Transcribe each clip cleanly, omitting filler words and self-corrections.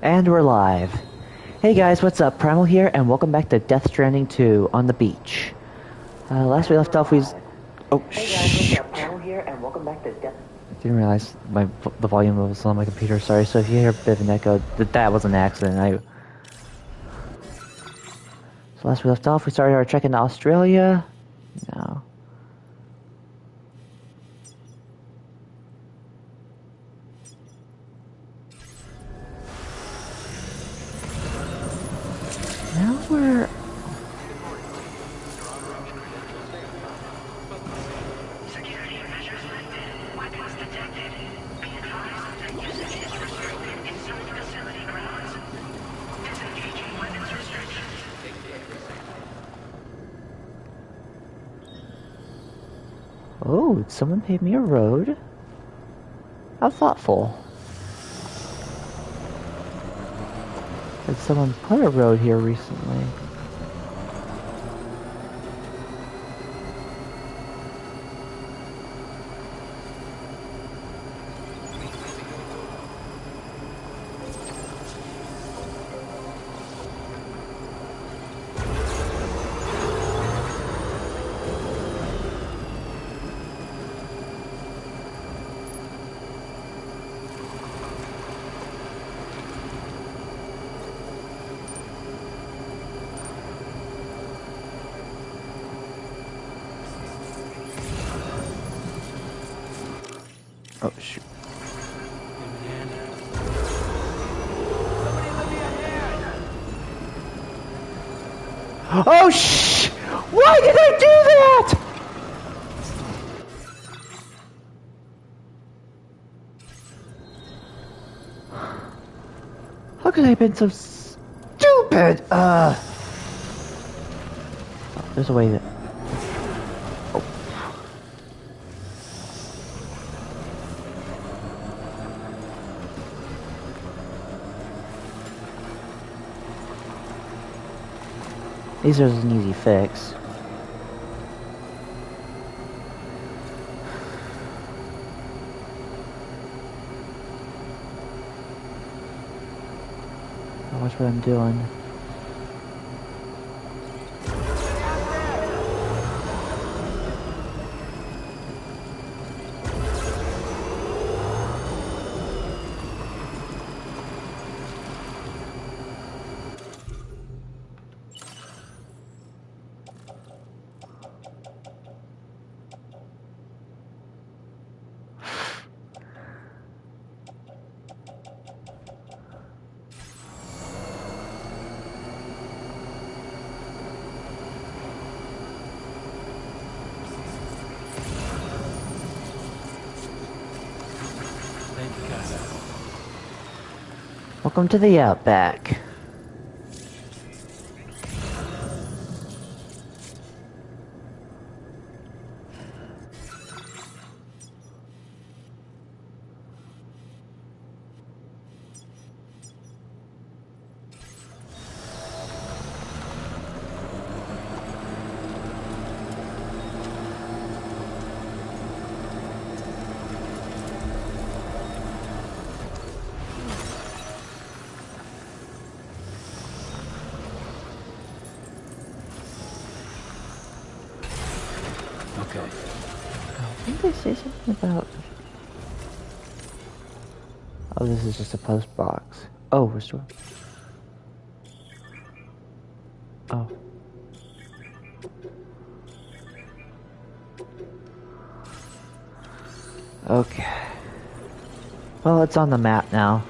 And we're live. Hey guys, what's up? Primal here, and welcome back to Death Stranding 2 on the beach. Last we left off, we... Oh, hey guys, what's up? Primal here, and welcome back to Death... I didn't realize the volume was on my computer, sorry. So if you hear a bit of an echo, that was an accident. So last we left off, we started our trek into Australia. Now... Now we're... Oh, someone paved me a road? How thoughtful. Did someone put a road here recently? Oh, shoot. Oh, shh! Why did I do that? How could I have been so stupid? Oh, there's a way that... Oh. These are an easy fix. Watch what I'm doing. Welcome to the Outback. Didn't they say something about... Oh, this is just a post box. Oh, restore. Oh. Okay. Well, it's on the map now.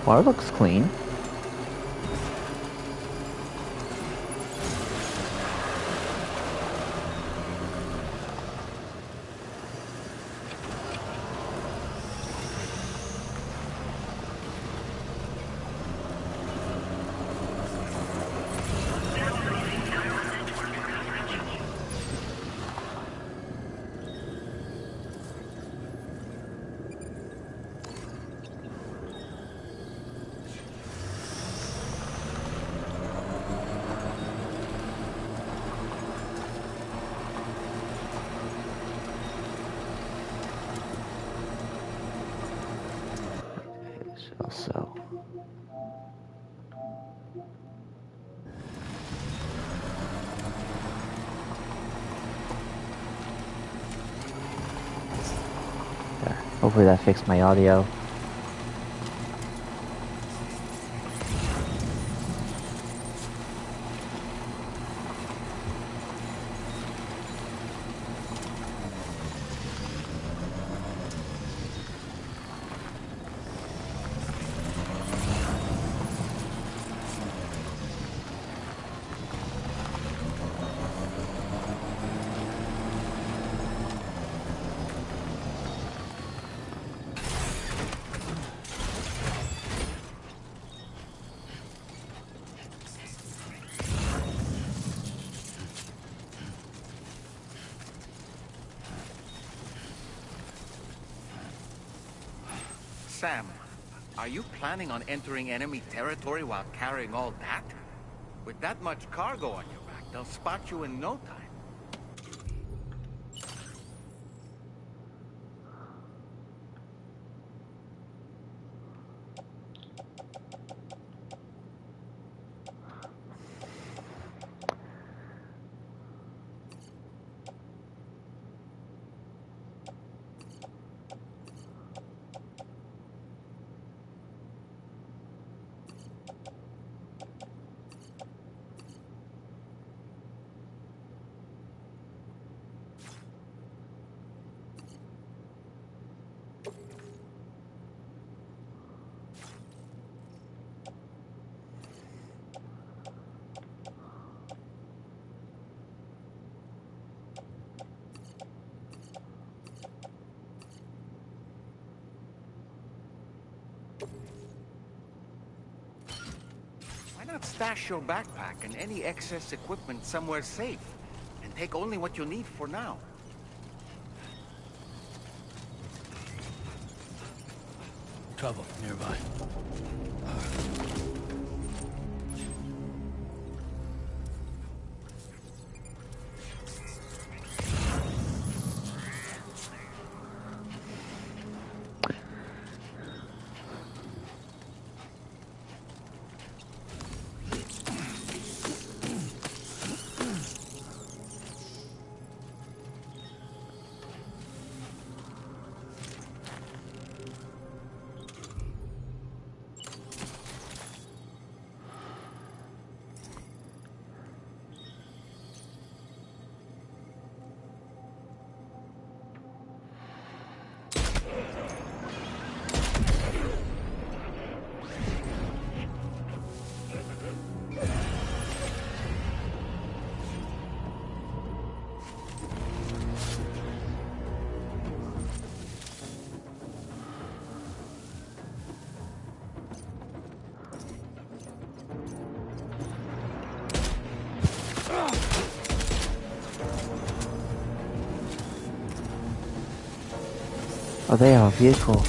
Water looks clean. Also. There. Hopefully that fixed my audio. Sam, are you planning on entering enemy territory while carrying all that? With that much cargo on your back, they'll spot you in no time. Why not stash your backpack and any excess equipment somewhere safe, and take only what you need for now? Trouble nearby. Oh, they have a vehicle.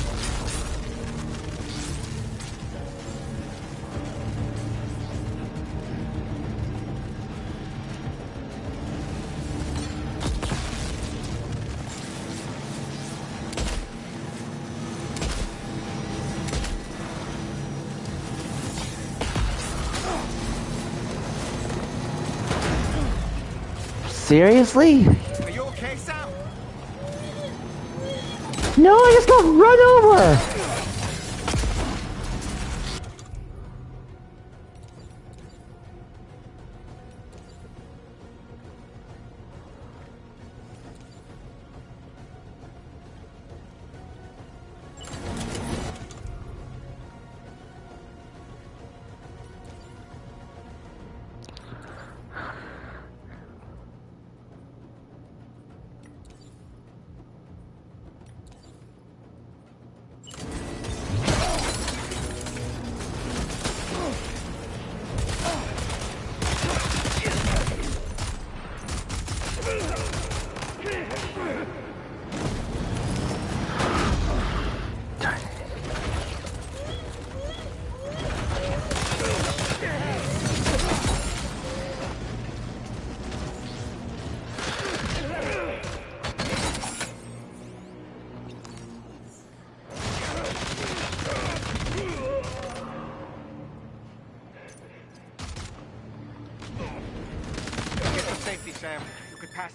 Seriously? Are you okay, Sam? No, I just got run over!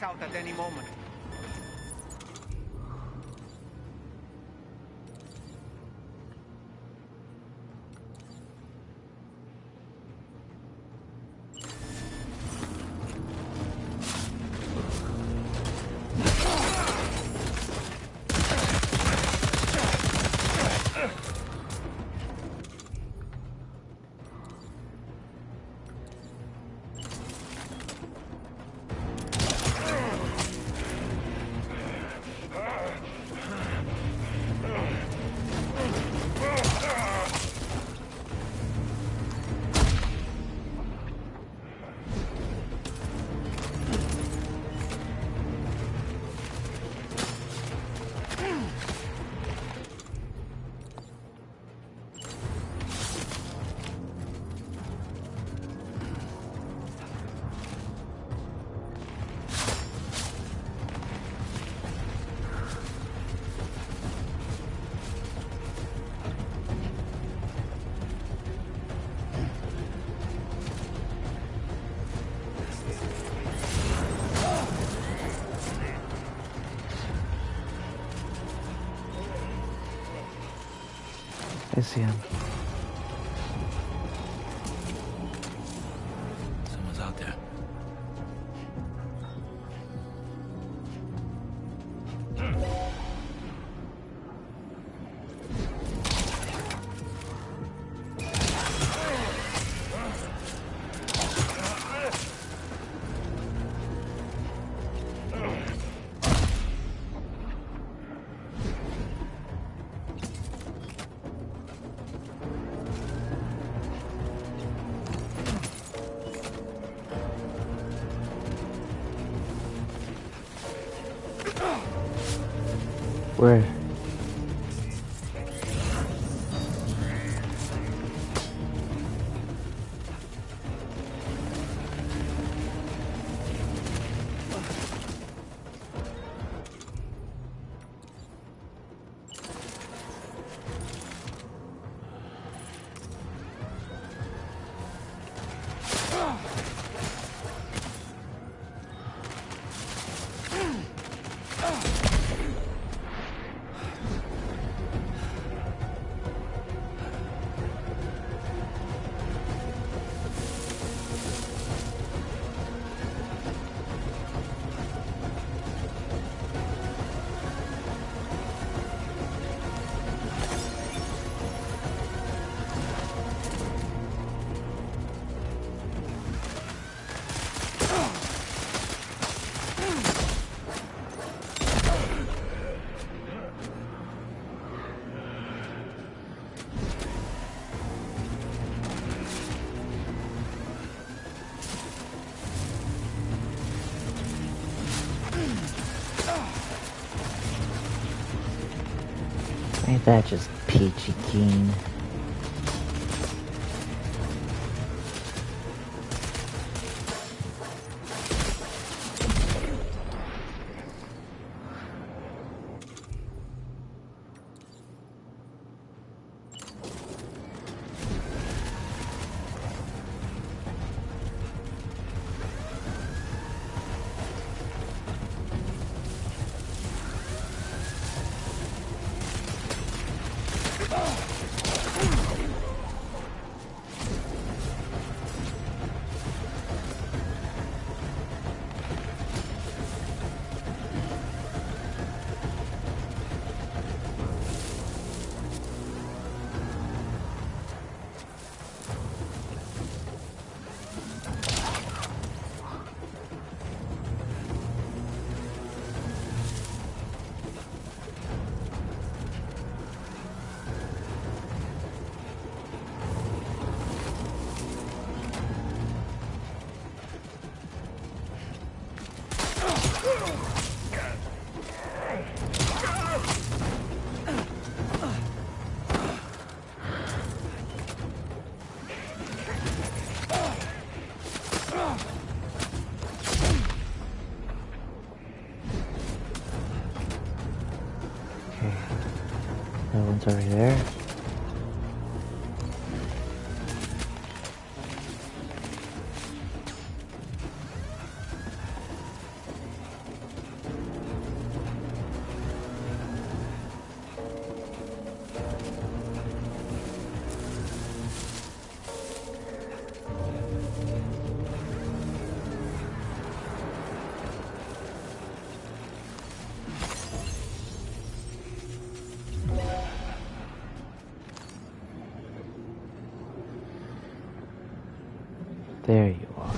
breaks out at any moment. I see him. Someone's out there. Where? Ain't that just peachy keen? That one's already there. There you are.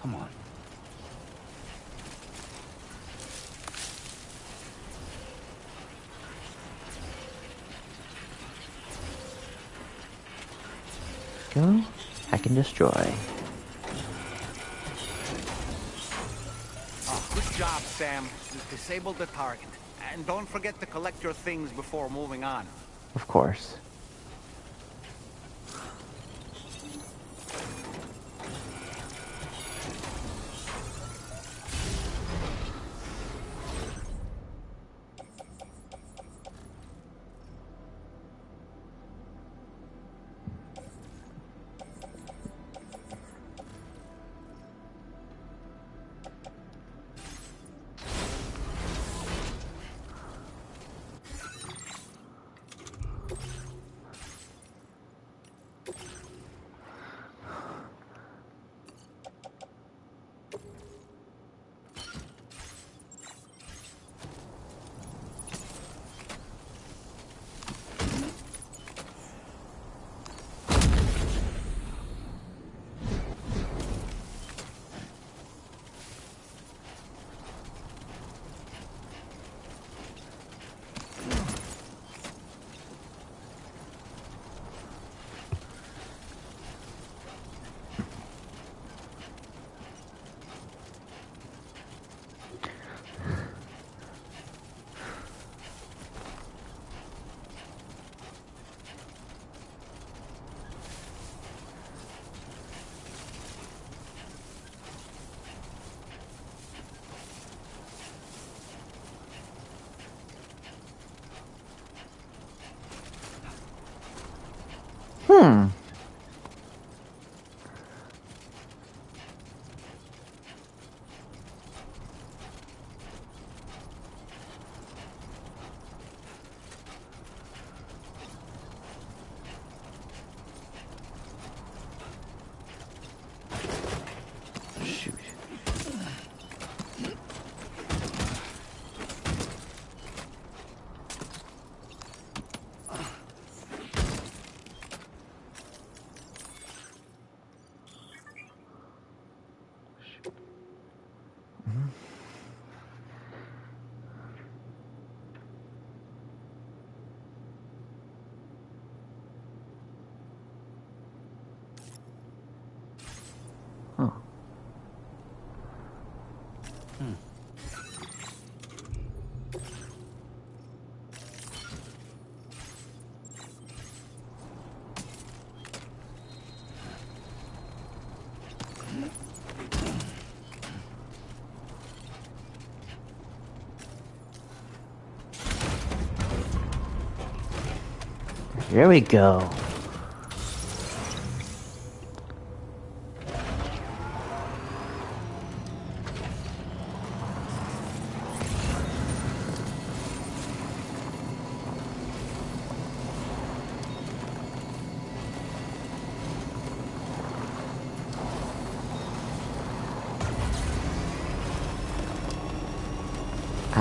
Come on. Go. Hack and destroy. Oh, good job, Sam. You disabled the target. And don't forget to collect your things before moving on. Of course. Hmm. Shoot. Huh. Here we go.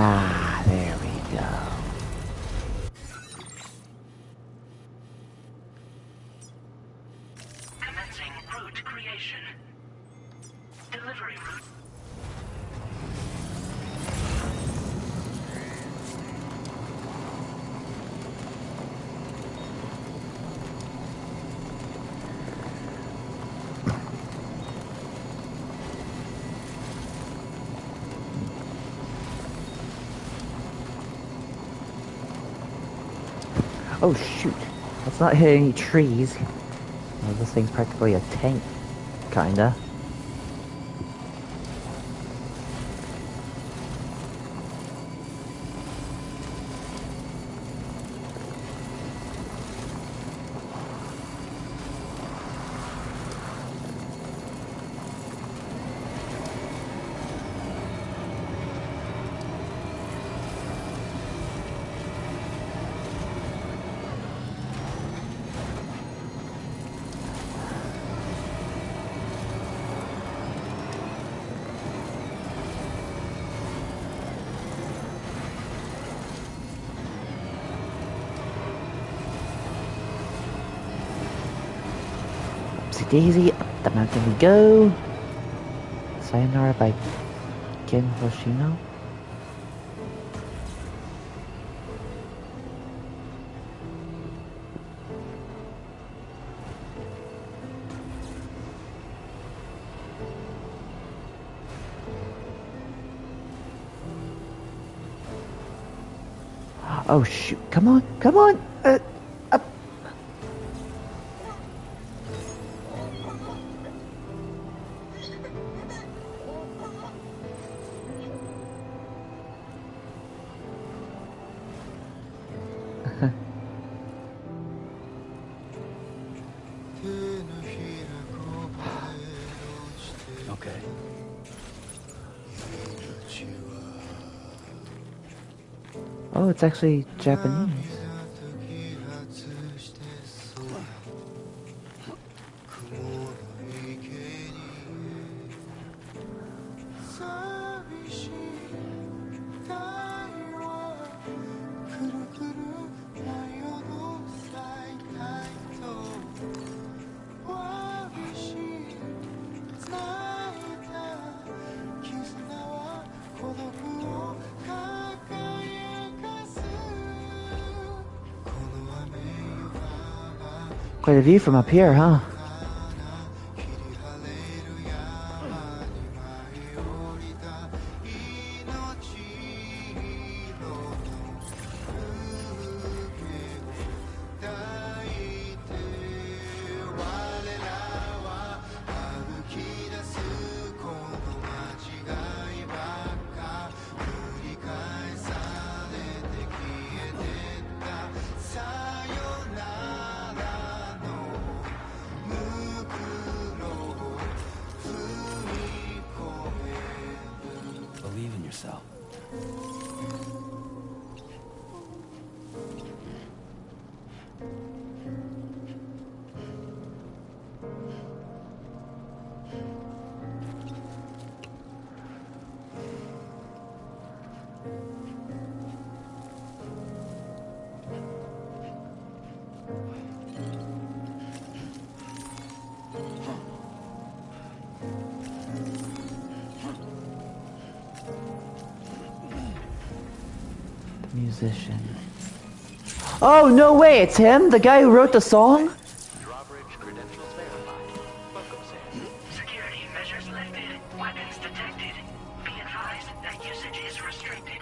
Ah, there we go. Commencing route creation. Delivery route. Oh shoot. Let's not hit any trees. Well, this thing's practically a tank. Kinda. Whoopsie daisy, up the mountain we go. Sayonara by Ken Hoshino. Oh shoot, come on, come on! Up! Okay. Oh, it's actually Japanese. Quite a view from up here, huh? Believe in yourself. Musician. Oh, no way, it's him? The guy who wrote the song? Drawbridge credentials verified. Welcome, Sam. Security measures lifted. Weapons detected. Be advised that usage is restricted.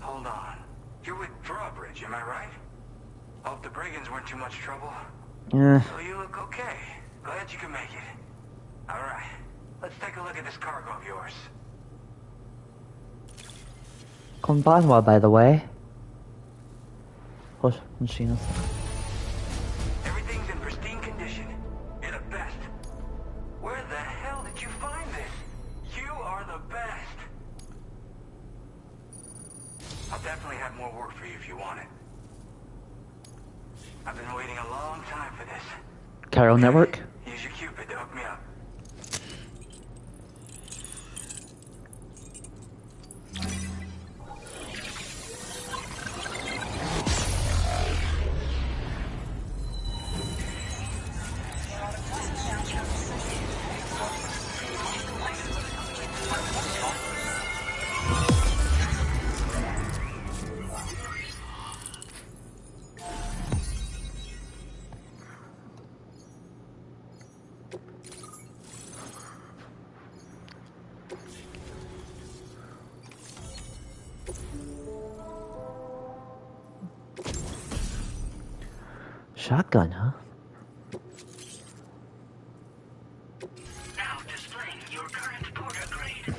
Hold on. You're with Drawbridge, am I right? Hope the brigands weren't too much trouble. Yeah. So you look okay. Glad you can make it. Alright, let's take a look at this cargo of yours. Konbanwa, by the way. Hoshino. Everything's in pristine condition. You're the best. Where the hell did you find this? You are the best. I'll definitely have more work for you if you want it. I've been waiting a long time for this. Chiral Network? Use your Cupid to hook me up. Shotgun, huh? Now displaying your current porter grade.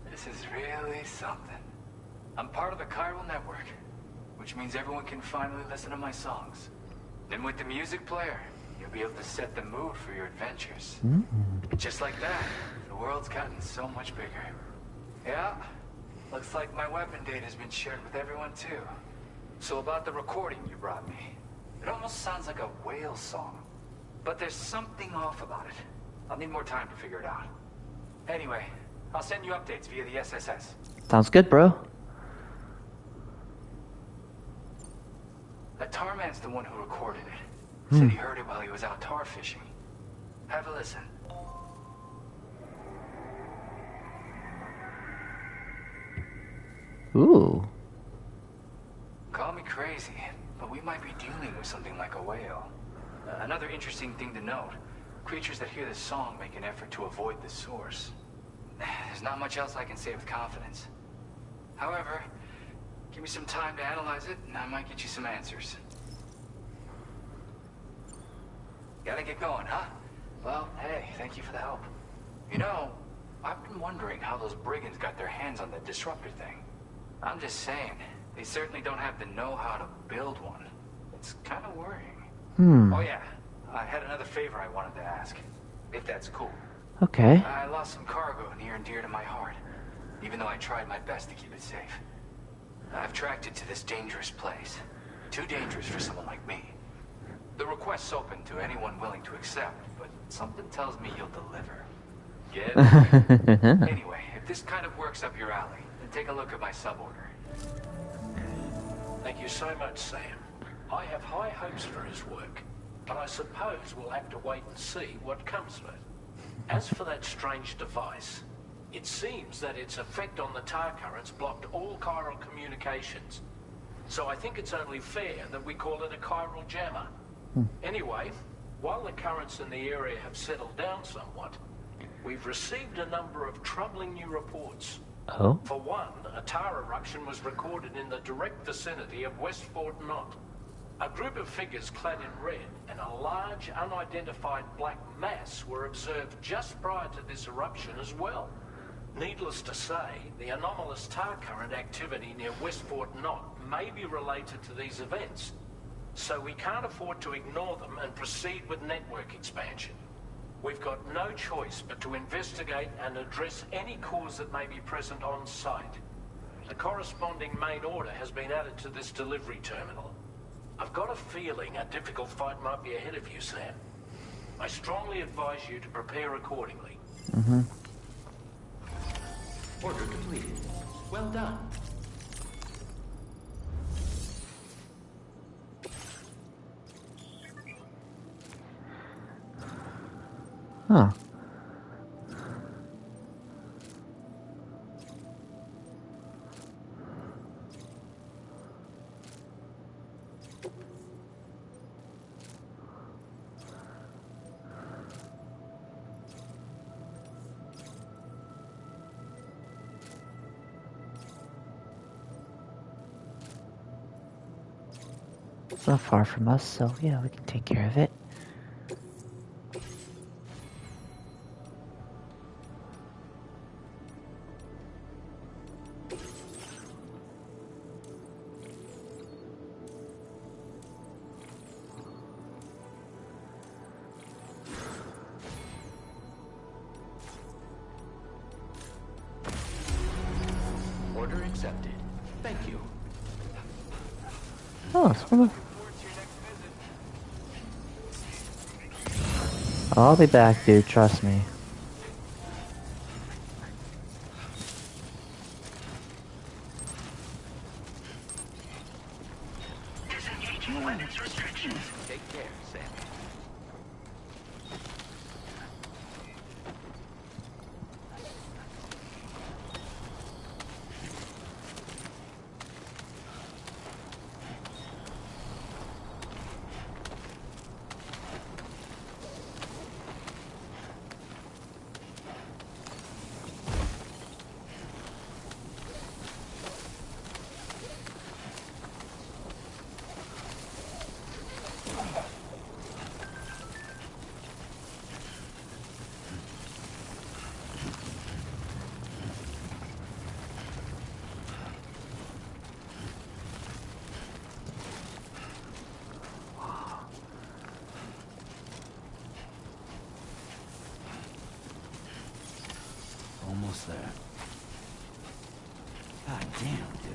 This is really something. I'm part of the chiral network, which means everyone can finally listen to my songs. And with the music player, you're be able to set the mood for your adventures. Just like that, the world's gotten so much bigger. Yeah, looks like my weapon data's been shared with everyone too. So about the recording you brought me, it almost sounds like a whale song. But there's something off about it. I'll need more time to figure it out. Anyway, I'll send you updates via the SSS. Sounds good, bro. That tar man's the one who recorded it. Said he heard it while he was out tar fishing. Have a listen. Ooh. Call me crazy, but we might be dealing with something like a whale. Another interesting thing to note, creatures that hear this song make an effort to avoid the source. There's not much else I can say with confidence. However, give me some time to analyze it, and I might get you some answers. Gotta get going, huh? Well, hey, thank you for the help. You know, I've been wondering how those brigands got their hands on that disruptor thing. I'm just saying, they certainly don't have the know-how to build one. It's kind of worrying. Oh yeah, I had another favor I wanted to ask, if that's cool. Okay. I lost some cargo near and dear to my heart, even though I tried my best to keep it safe. I've tracked it to this dangerous place. Too dangerous for someone like me. The request's open to anyone willing to accept, but something tells me you'll deliver. Get it? Anyway, if this kind of works up your alley, then take a look at my suborder. Thank you so much, Sam. I have high hopes for his work, but I suppose we'll have to wait and see what comes of it. As for that strange device, it seems that its effect on the tar currents blocked all chiral communications. So I think it's only fair that we call it a chiral jammer. Anyway, while the currents in the area have settled down somewhat, we've received a number of troubling new reports. Oh? For one, a tar eruption was recorded in the direct vicinity of West Fort Knot. A group of figures clad in red and a large unidentified black mass were observed just prior to this eruption as well. Needless to say, the anomalous tar current activity near West Fort Knot may be related to these events, so we can't afford to ignore them and proceed with network expansion. We've got no choice but to investigate and address any cause that may be present on site. The corresponding main order has been added to this delivery terminal. I've got a feeling a difficult fight might be ahead of you, Sam. I strongly advise you to prepare accordingly. Order completed. Well done. Huh. It's not far from us, so yeah, we can take care of it. Order accepted. Thank you. Oh, it's one of... I'll be back, dude, trust me. Disengaging weapons restrictions. Take care, Sam. almost there. God damn, dude.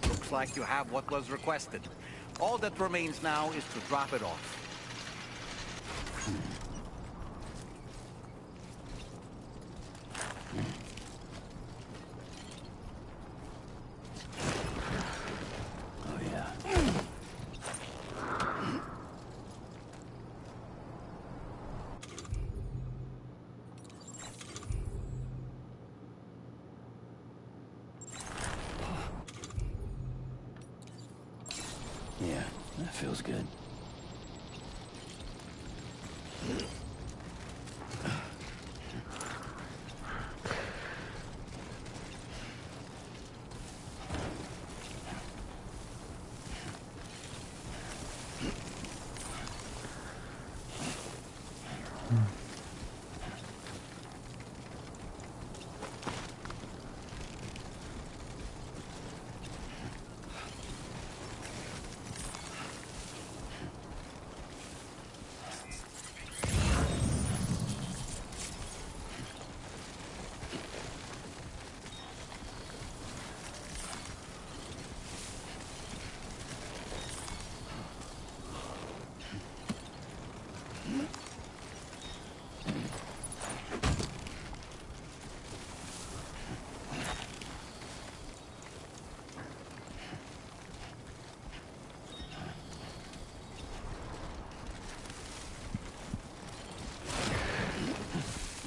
Looks like you have what was requested. All that remains now is to drop it off. Oh yeah. Yeah, that feels good.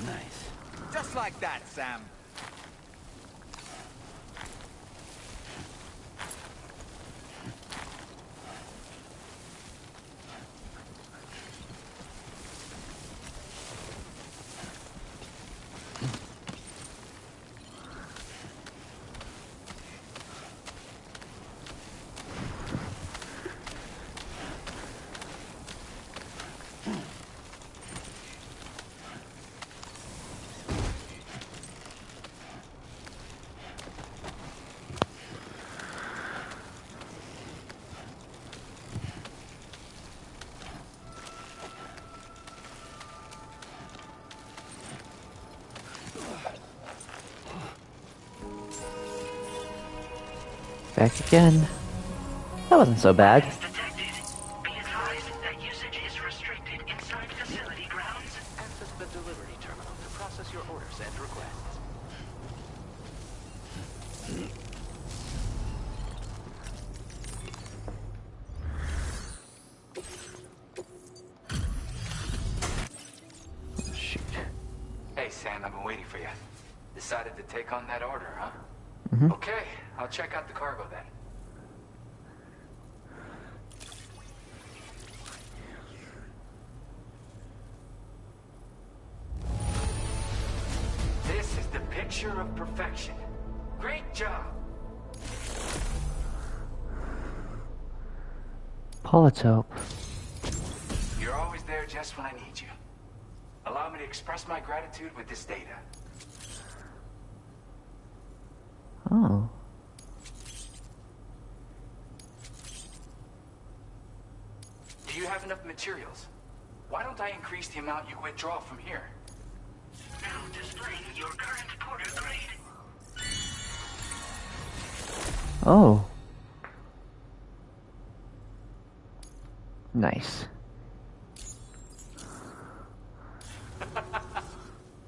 Nice. Just like that, Sam. Back again. That wasn't so bad. Weapons detected. Be advised that usage is restricted inside facility grounds. Access the delivery terminal to process your orders and requests. Shoot. Hey, Sam, I've been waiting for you. Decided to take on that order, huh? Mm-hmm. Okay, I'll check out the cargo then. This is the picture of perfection. Great job. Polytope. You're always there just when I need you. Allow me to express my gratitude with this data. Oh. Do you have enough materials? Why don't I increase the amount you withdraw from here? Now displaying your current porter grade. Oh. Nice.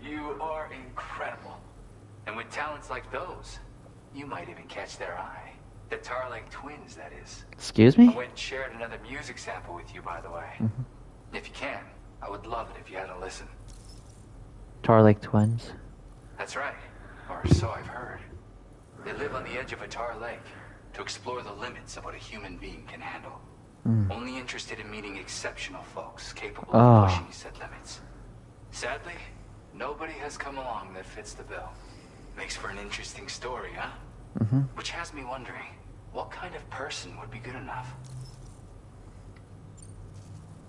You are incredible. And with talents like those, you might even catch their eye. The Tarling twins, that is. Excuse I me? went and shared another music sample with you, by the way. If you can, I would love it if you had a listen. Tar Lake twins. That's right. Or so I've heard. They live on the edge of a tar lake to explore the limits of what a human being can handle. Only interested in meeting exceptional folks capable of pushing said limits. Sadly, nobody has come along that fits the bill. Makes for an interesting story, huh? Which has me wondering, what kind of person would be good enough?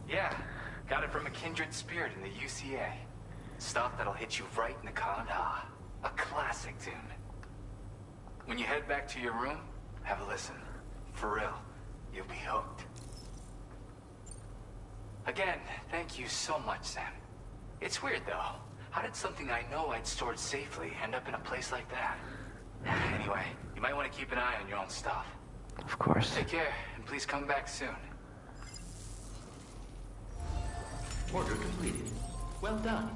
Yeah, got it from a kindred spirit in the UCA. Stuff that'll hit you right in the con. A classic tune. When you head back to your room, have a listen. For real, you'll be hooked. Again, thank you so much, Sam. It's weird, though. How did something I know I'd stored safely end up in a place like that? Anyway, you might want to keep an eye on your own stuff. Of course. Take care, and please come back soon. Order completed. Well done.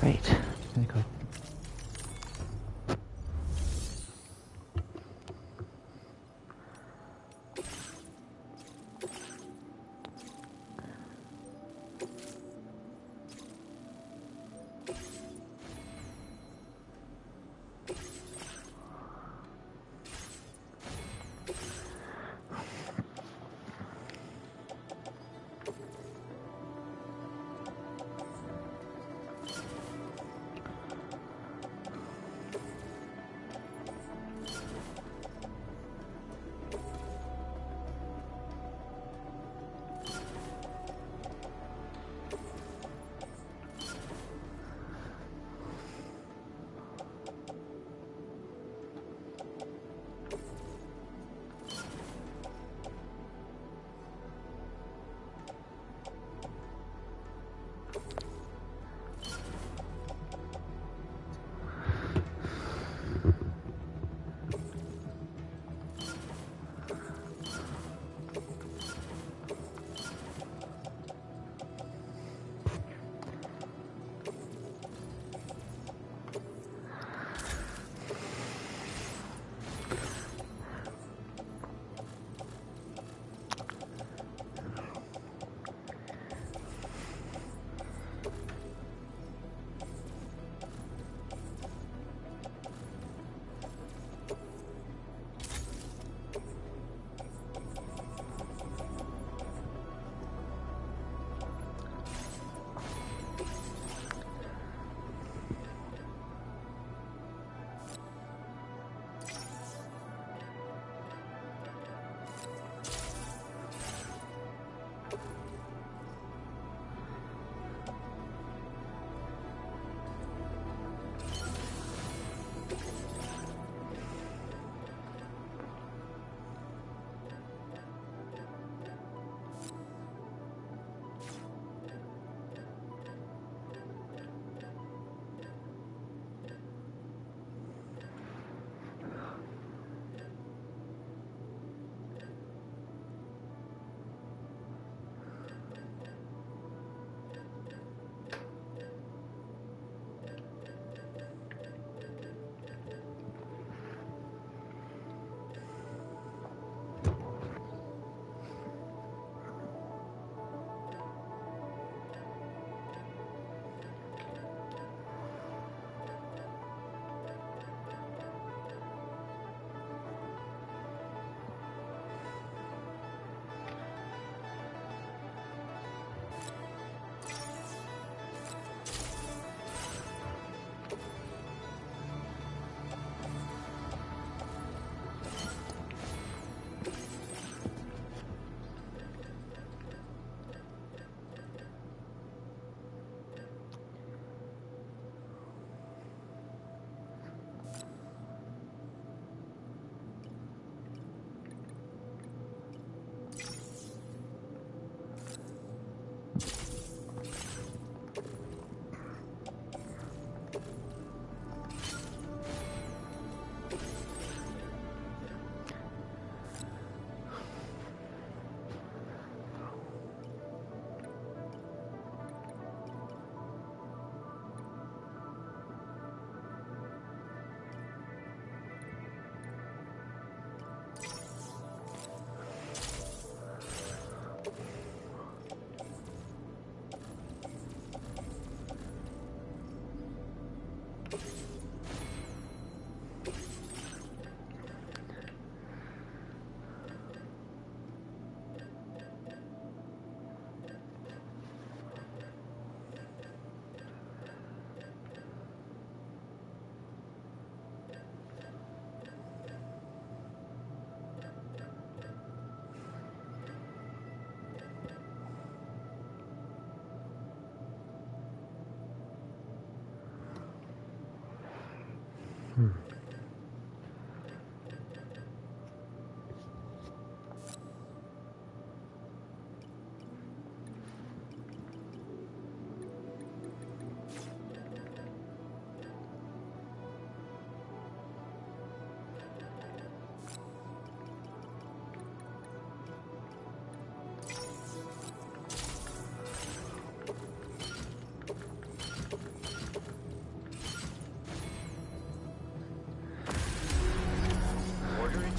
Right. There you go.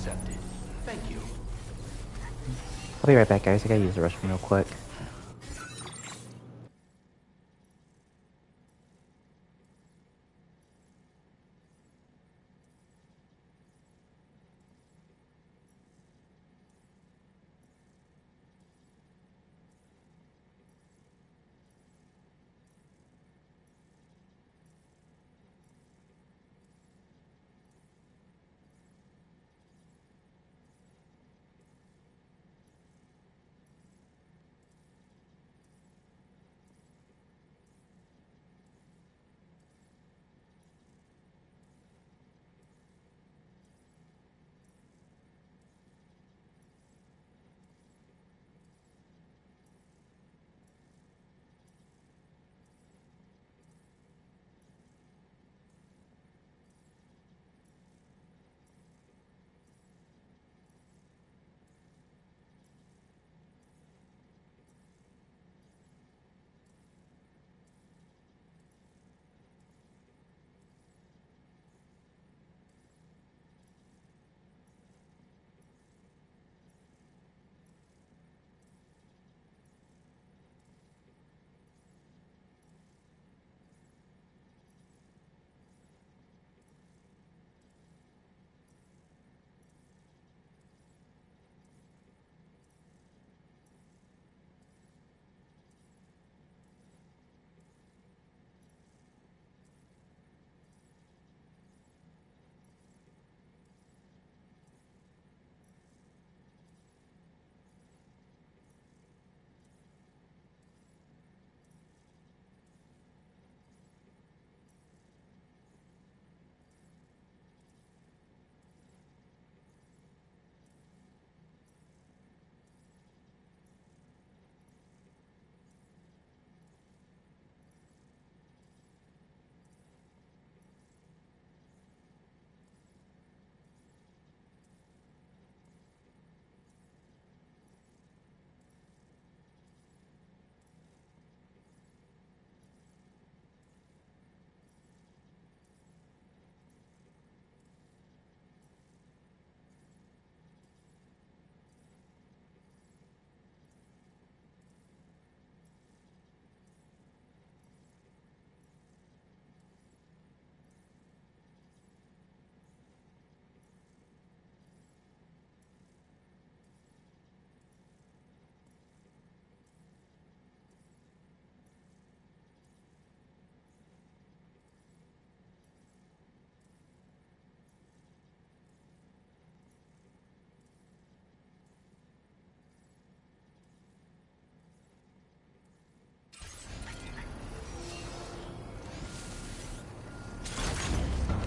accepted. Thank you. I'll be right back, guys. I gotta use the restroom real quick.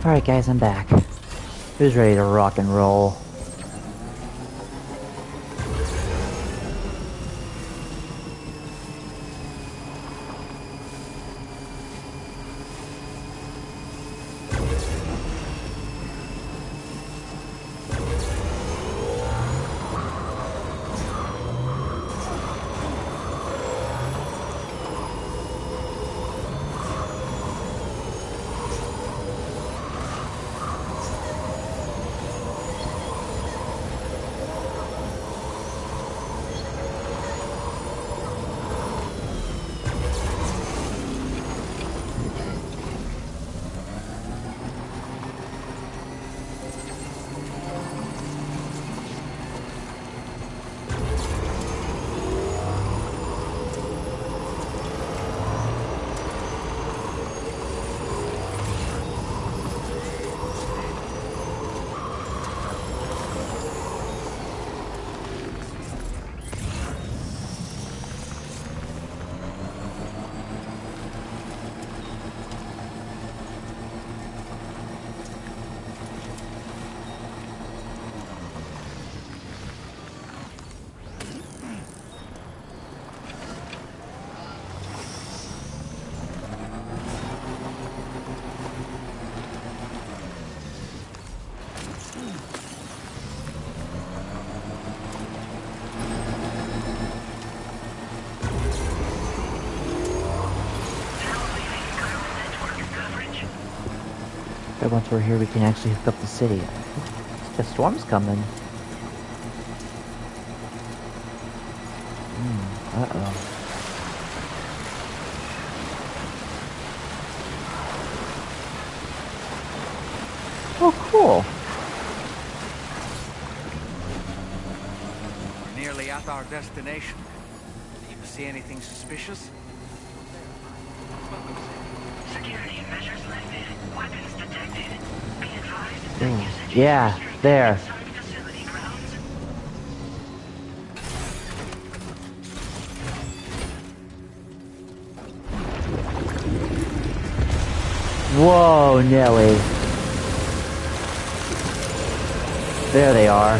Alright guys, I'm back. Who's ready to rock and roll? But once we're here, we can actually hook up the city. the storm's coming. Uh-oh. Oh, cool. We're nearly at our destination. Do you see anything suspicious? Security measures lifted. Weapons detected. Be advised Ooh, that usage yeah, is restricted there. inside facility grounds. Whoa, Nelly. There they are.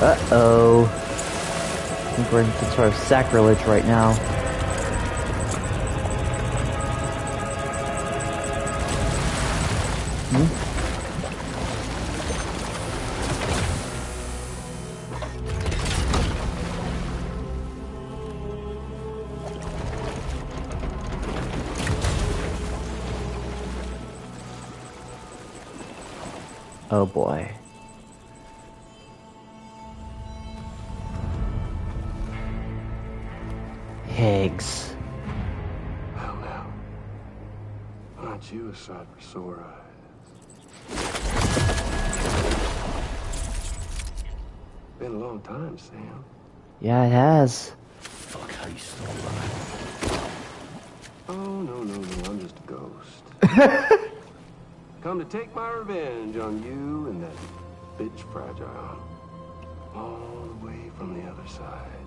Uh-oh. I think we're in some sort of sacrilege right now. Oh boy. Higgs. Well now, aren't you a sight for sore eyes? Been a long time, Sam. Yeah, it has. Fuck, how you still alive? Oh, no, I'm just a ghost. Come to take my revenge on you and that bitch Fragile. All the way from the other side.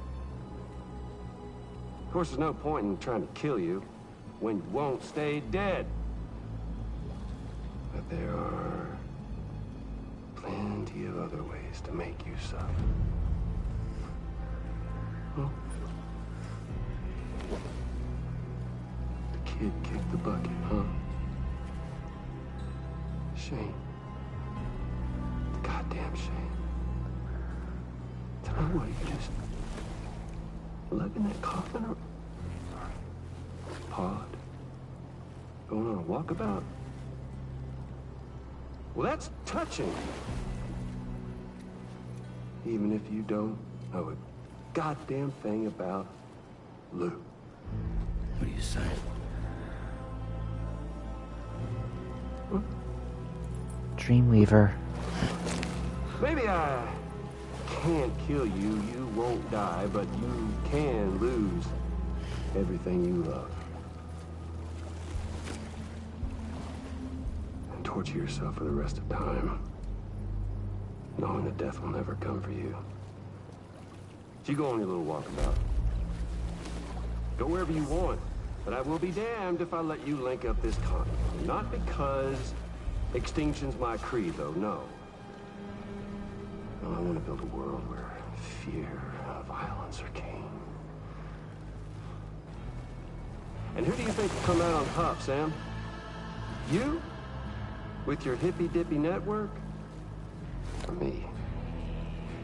Of course, there's no point in trying to kill you when you won't stay dead. But there are plenty of other ways to make you suffer. Huh? The kid kicked the bucket, huh? Shame. Goddamn shame. Tell me what, you just lug in that coffin or pod? Going on a walkabout? Well, that's touching. Even if you don't know a goddamn thing about Lou. What are you saying? Dreamweaver. Maybe I can't kill you, you won't die, but you can lose everything you love. And torture yourself for the rest of time, knowing that death will never come for you. So you go on your little walkabout. Go wherever you want, but I will be damned if I let you link up this continent. Not because extinction's my creed, though, no. No, I want to build a world where fear and violence are king. And who do you think will come out on top, Sam? You? With your hippy-dippy network? Or me?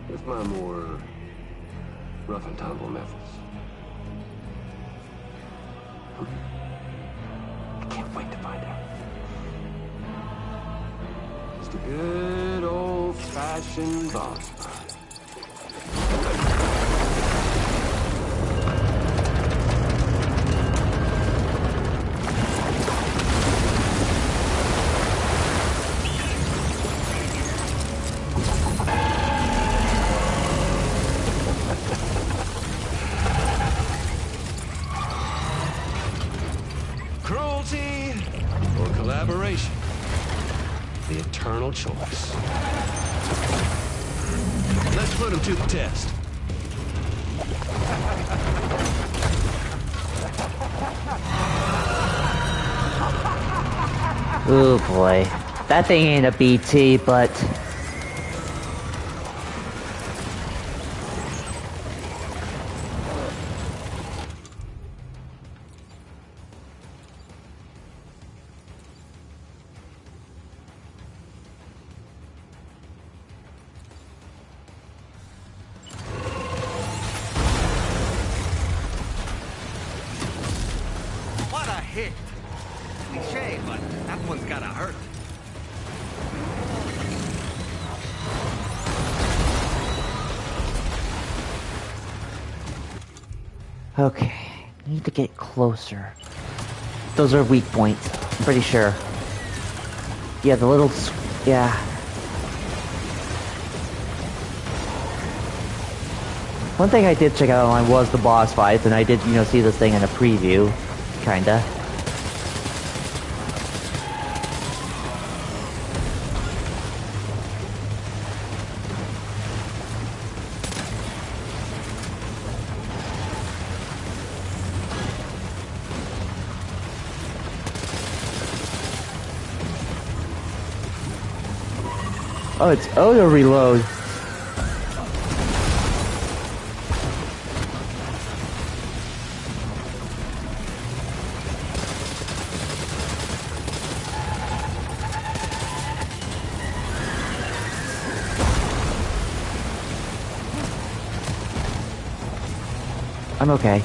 With my more rough and tumble methods? I can't wait to find out. Just a good old-fashioned boss fight. Cruelty or collaboration? The eternal choice. Let's put him to the test. Oh boy. That thing ain't a BT, but... What a hit! Cliche, but that one's gotta hurt. Okay, need to get closer. Those are weak points, I'm pretty sure. Yeah, the little... yeah. One thing I did check out online was the boss fights, and I did, you know, see this thing in a preview. Kinda. Oh, it's auto reload. I'm okay.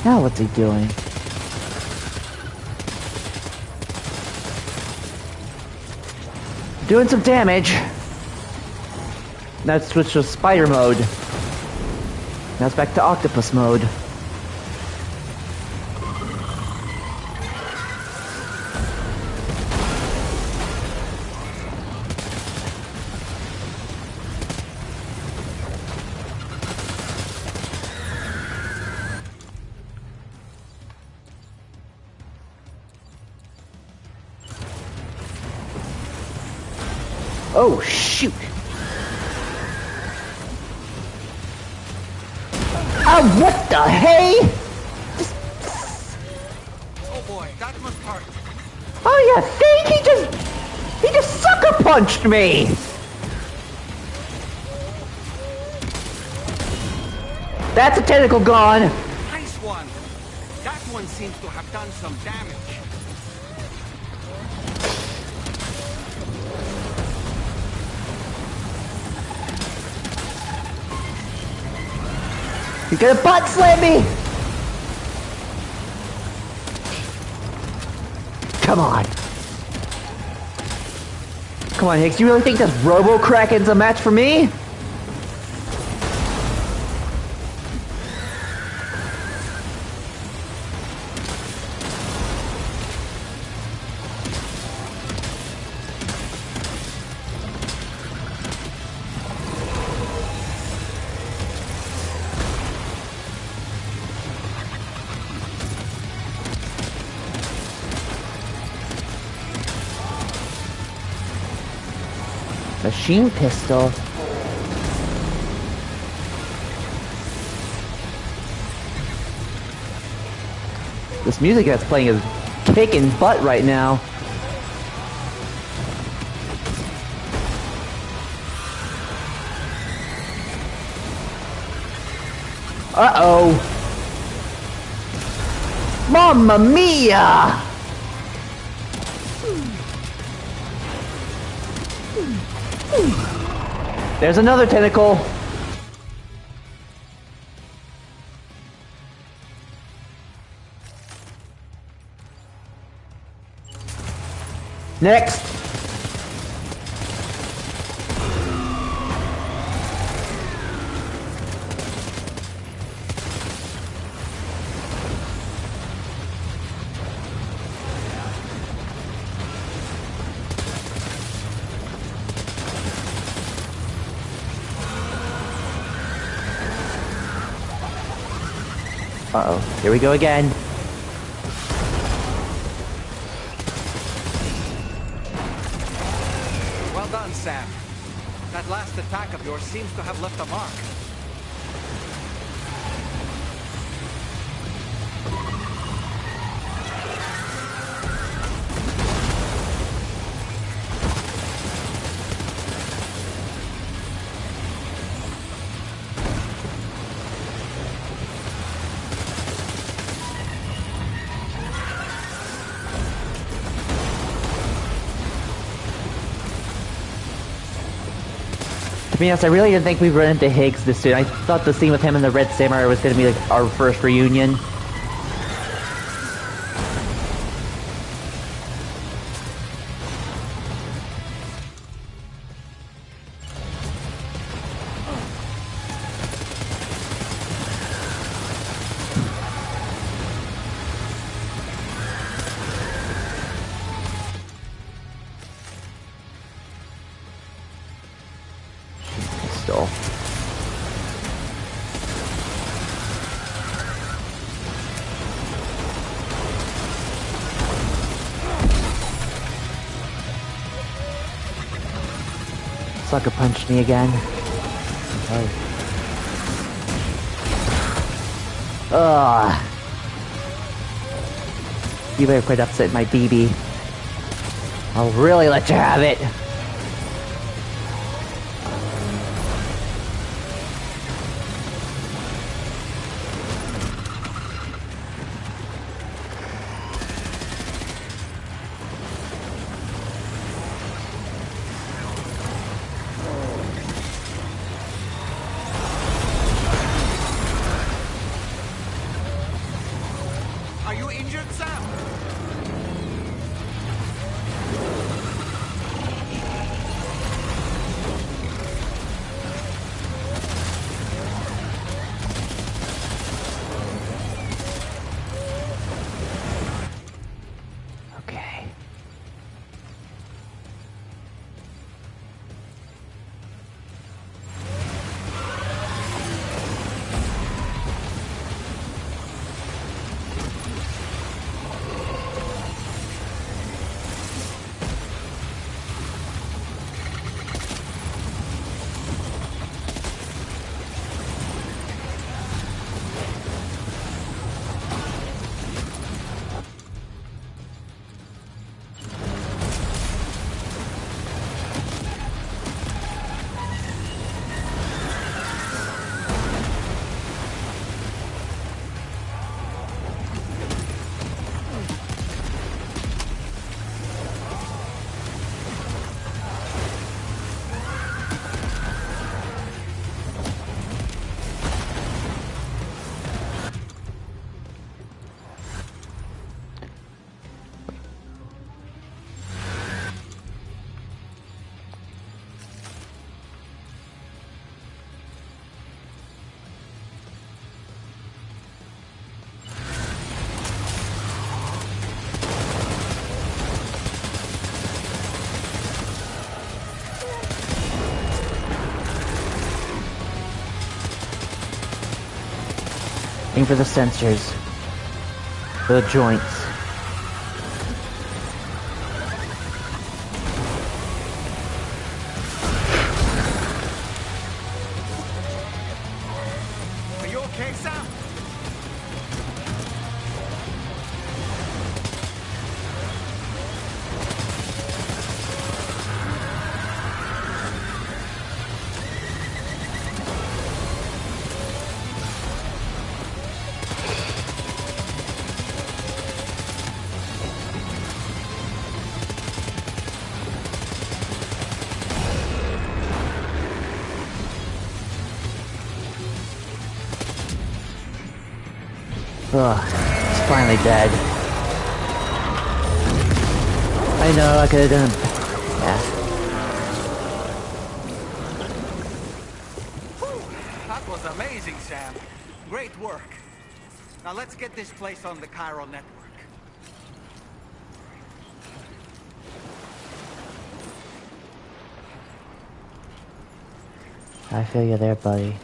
Now what's he doing? Doing some damage. Now switch to spider mode. Now it's back to octopus mode. Oh, shoot! Oh, what the hey? Oh boy, that must hurt. Oh, you think? He just sucker punched me! That's a tentacle gone! Nice one! That one seems to have done some damage. He's gonna butt slam me! Come on. Come on, Higgs, you really think this Robo-Kraken's a match for me? Machine pistol. This music that's playing is kicking butt right now. Uh-oh. Mamma mia! There's another tentacle. Next. Uh-oh, here we go again. Well done, Sam. That last attack of yours seems to have left a mark. To be honest, I really didn't think we'd run into Higgs this soon. I thought the scene with him and the Red Samurai was going to be like our first reunion. sucker punched me again. Ugh. You better quit upsetting my BB. I'll really let you have it. Are you injured, Sam? Okay. Aim for the sensors. For the joints. Are you okay, Sam? Ugh, it's finally dead. I know, I could've done... Yeah. That was amazing, Sam. Great work. Now let's get this place on the Chiral network. I feel you there, buddy.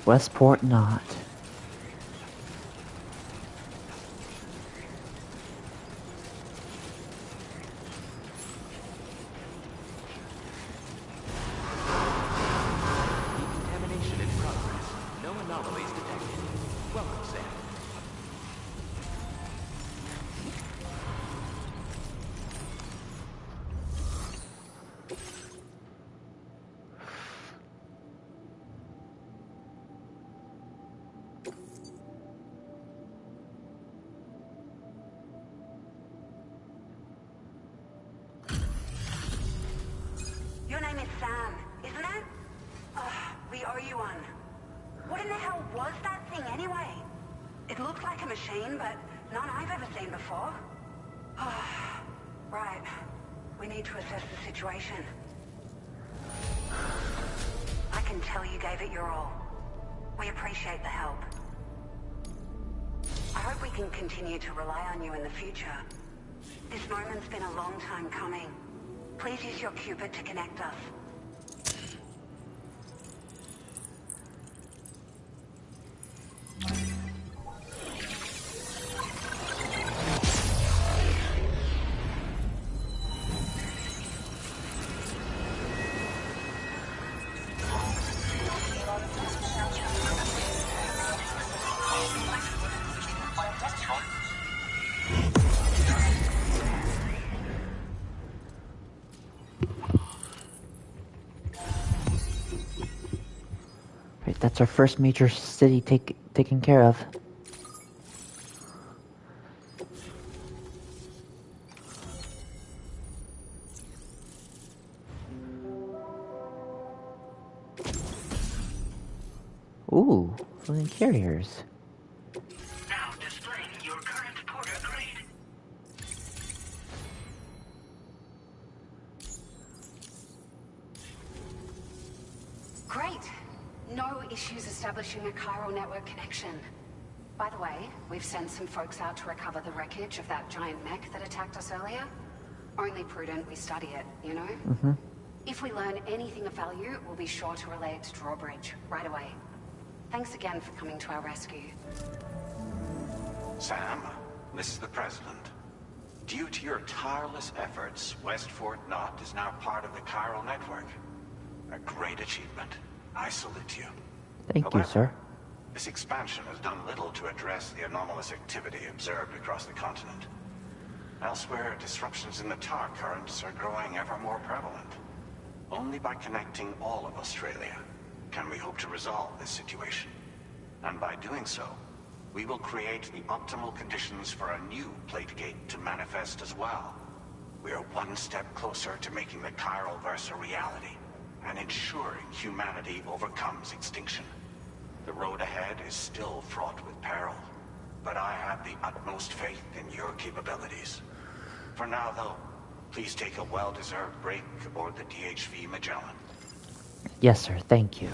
Westport not. Decontamination in progress. No anomalies detected. Welcome, Sam. Your name is Sam, isn't it? We owe you one. What in the hell was that thing anyway? It looked like a machine, but none I've ever seen before. Right. We need to assess the situation. I can tell you gave it your all. We appreciate the help. I hope we can continue to rely on you in the future. This moment's been a long time coming. Please use your Cupid to connect us. Right, that's our first major city taken care of. Ooh, floating carriers. Now displaying your current porter grade. Great. No issues establishing a chiral network connection. By the way, we've sent some folks out to recover the wreckage of that giant mech that attacked us earlier. Only prudent we study it, you know? Mm-hmm. If we learn anything of value, we'll be sure to relay it to Drawbridge right away. Thanks again for coming to our rescue. Sam, this is the President. Due to your tireless efforts, West Fort Knot is now part of the chiral network. A great achievement. I salute you. Thank you, sir. This expansion has done little to address the anomalous activity observed across the continent. Elsewhere, disruptions in the tar currents are growing ever more prevalent. Only by connecting all of Australia can we hope to resolve this situation. And by doing so, we will create the optimal conditions for a new Plategate to manifest as well. We are one step closer to making the chiral verse a reality, and ensuring humanity overcomes extinction. The road ahead is still fraught with peril, but I have the utmost faith in your capabilities. For now, though, please take a well-deserved break aboard the DHV Magellan. Yes, sir. Thank you.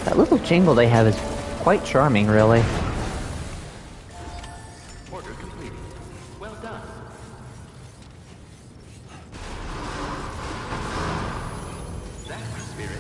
That little jingle they have is quite charming, really. Order completed. Well done. That's the spirit.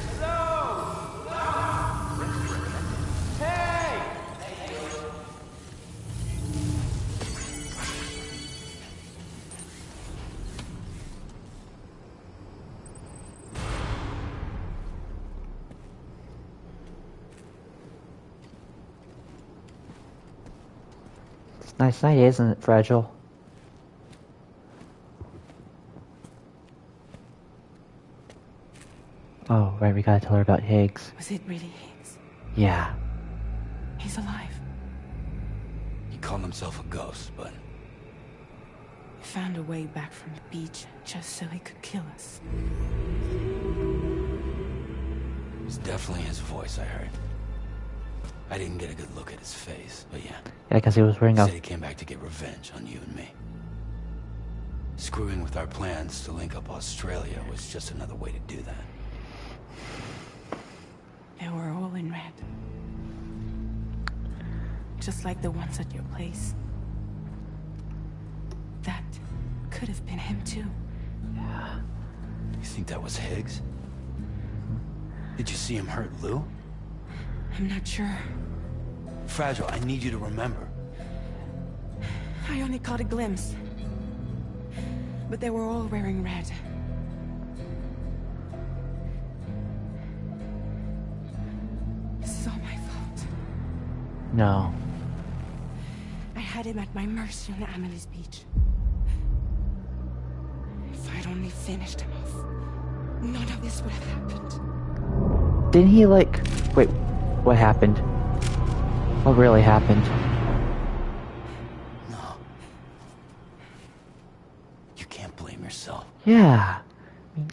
Nice night, isn't it, Fragile? Oh, right, we gotta tell her about Higgs. Was it really Higgs? Yeah. He's alive. He called himself a ghost, but... He found a way back from the beach just so he could kill us. It was definitely his voice I heard. I didn't get a good look at his face, but yeah. Yeah, because he was wearing He a... said he came back to get revenge on you and me. Screwing with our plans to link up Australia was just another way to do that. They were all in red. Just like the ones at your place. That could have been him too. Yeah. You think that was Higgs? Did you see him hurt Lou? I'm not sure. Fragile, I need you to remember. I only caught a glimpse. But they were all wearing red. This is all my fault. No. I had him at my mercy on Amelie's beach. If I'd only finished him off, none of this would have happened. Didn't he, like... Wait, what happened? What really happened? No. You can't blame yourself. Yeah.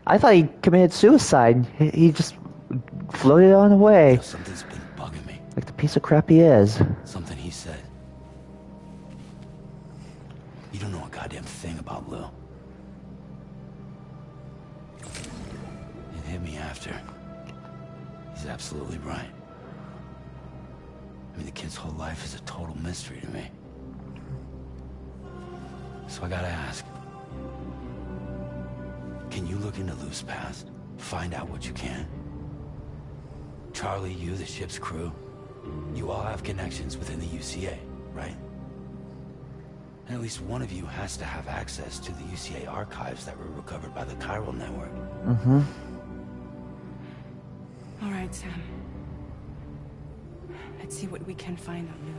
I thought he committed suicide. He just floated on away. Something's been bugging me. Like the piece of crap he is. Something he said. You don't know a goddamn thing about Lou. It hit me after. He's absolutely right. I mean, the kid's whole life is a total mystery to me. So I gotta ask. Can you look into Lou's past? Find out what you can? Charlie, you, the ship's crew, you all have connections within the UCA, right? And at least one of you has to have access to the UCA archives that were recovered by the chiral network. Mm-hmm. All right, Sam. Let's see what we can find on Lou.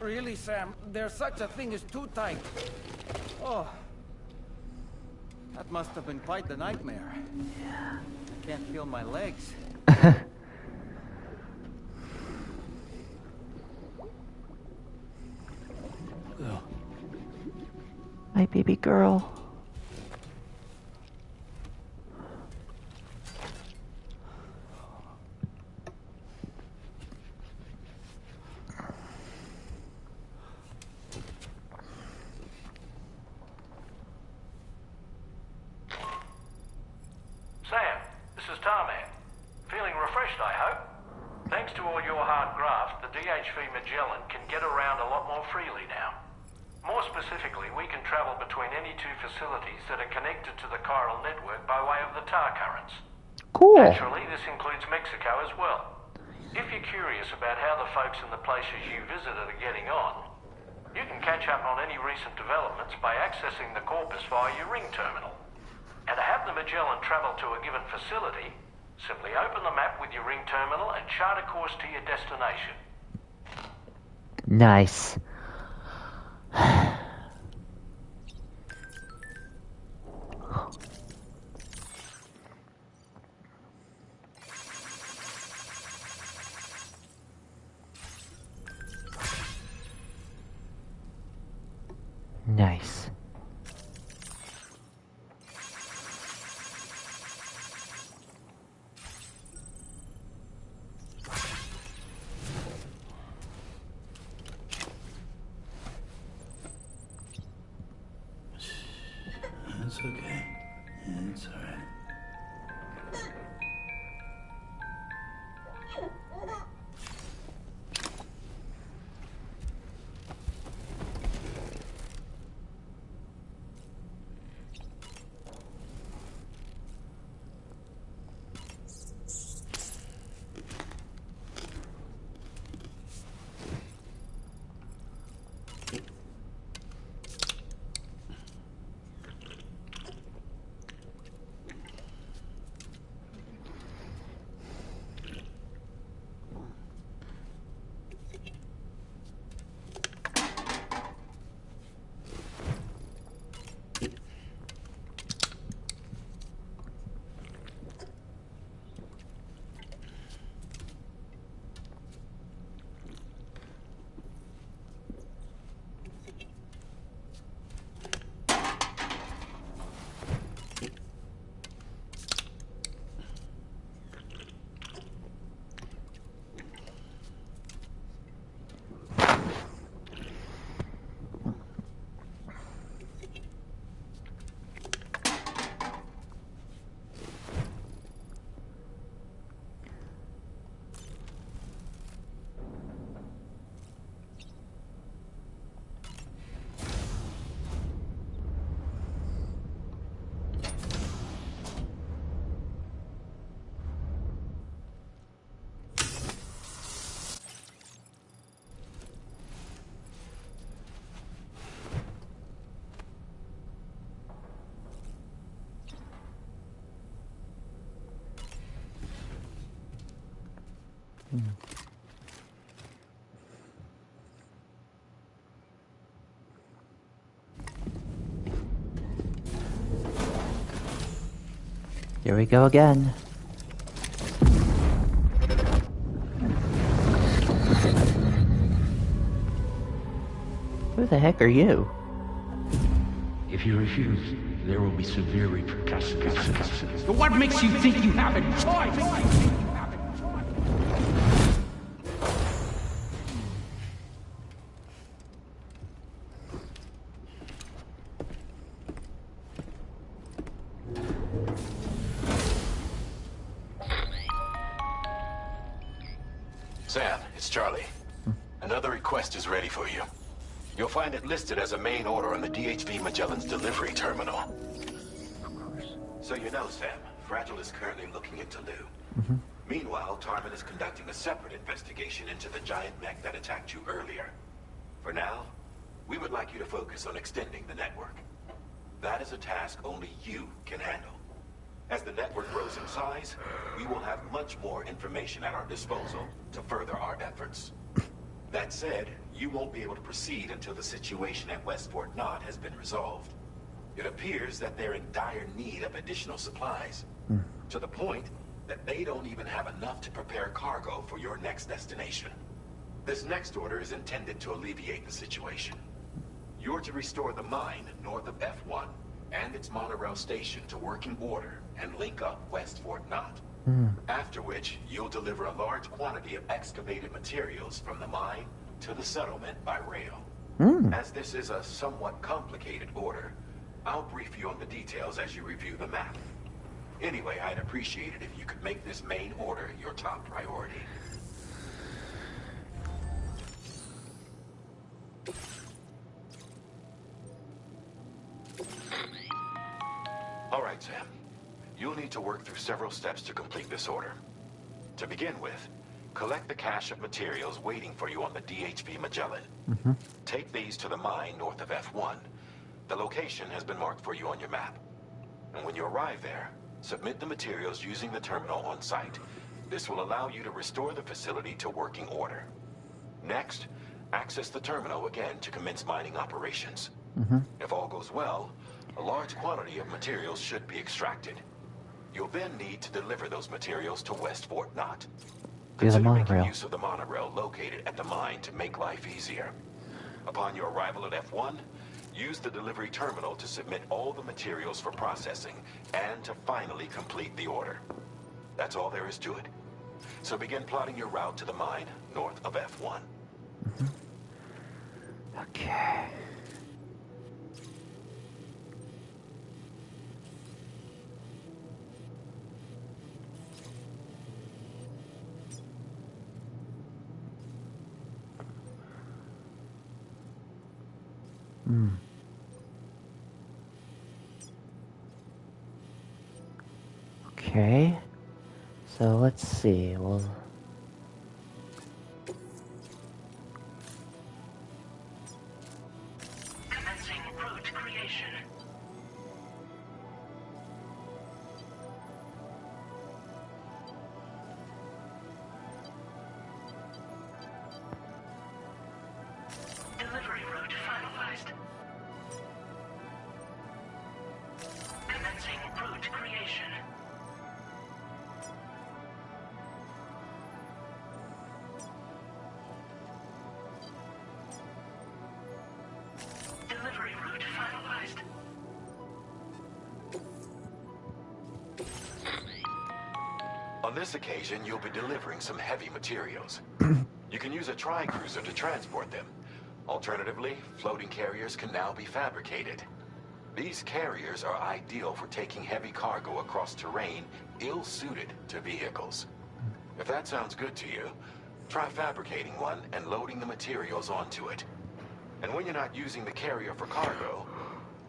Really, Sam? There's such a thing as too tight. Oh. That must have been quite the nightmare. Yeah. I can't feel my legs. My baby girl. Sam, this is Tarman. Feeling refreshed, I hope? Thanks to all your hard graft, the DHV Magellan can get around a lot more freely now. More specifically, we can travel between any two facilities that are connected to the chiral network by way of the tar currents. Cool. Naturally, this includes Mexico as well. If you're curious about how the folks in the places you visited are getting on, you can catch up on any recent developments by accessing the corpus via your ring terminal. And to have the Magellan travel to a given facility, simply open the map with your ring terminal and chart a course to your destination. Nice. Nice. Here we go again. Who the heck are you? If you refuse, there will be severe repercussions. But what makes you think you have a choice? Sam, it's Charlie. Another request is ready for you. You'll find it listed as a main order on the DHV Magellan's delivery terminal. Of course. So you know, Sam, Fragile is currently looking into Lou. Meanwhile, Tarman is conducting a separate investigation into the giant mech that attacked you earlier. For now, we would like you to focus on extending the network. That is a task only you can handle. As the network grows in size, we will have much more information at our disposal to further our efforts. That said, you won't be able to proceed until the situation at West Fort Knott has been resolved. It appears that they're in dire need of additional supplies, to the point that they don't even have enough to prepare cargo for your next destination. This next order is intended to alleviate the situation. You're to restore the mine north of F1 and its monorail station to working order and link up West Fort Knott. After which, you'll deliver a large quantity of excavated materials from the mine to the settlement by rail. As this is a somewhat complicated order, I'll brief you on the details as you review the map. Anyway, I'd appreciate it if you could make this main order your top priority. All right, Sam. You'll need to work through several steps to complete this order. To begin with, collect the cache of materials waiting for you on the DHV Magellan. Take these to the mine north of F1. The location has been marked for you on your map. And when you arrive there, submit the materials using the terminal on site. This will allow you to restore the facility to working order. Next, access the terminal again to commence mining operations. If all goes well, a large quantity of materials should be extracted. You'll then need to deliver those materials to West Fort Knott. Consider making use of the monorail located at the mine to make life easier. Upon your arrival at F1, use the delivery terminal to submit all the materials for processing and to finally complete the order. That's all there is to it. So begin plotting your route to the mine north of F1. Okay. Okay. So let's see. Well, Commencing route creation. Delivery route finalized. Commencing route creation. Delivery route finalized. On this occasion, you'll be delivering some heavy materials. You can use a tri-cruiser to transport them. Alternatively, floating carriers can now be fabricated. These carriers are ideal for taking heavy cargo across terrain ill-suited to vehicles. If that sounds good to you, try fabricating one and loading the materials onto it. And when you're not using the carrier for cargo,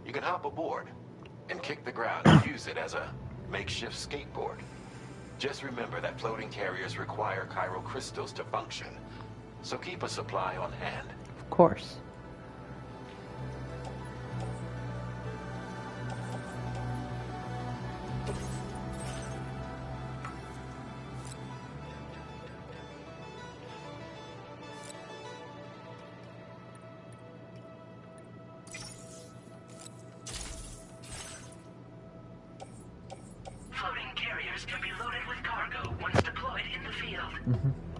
you can hop aboard and kick the ground and use it as a makeshift skateboard. Just remember that floating carriers require chiral crystals to function, so keep a supply on hand. of course. Mm-hmm.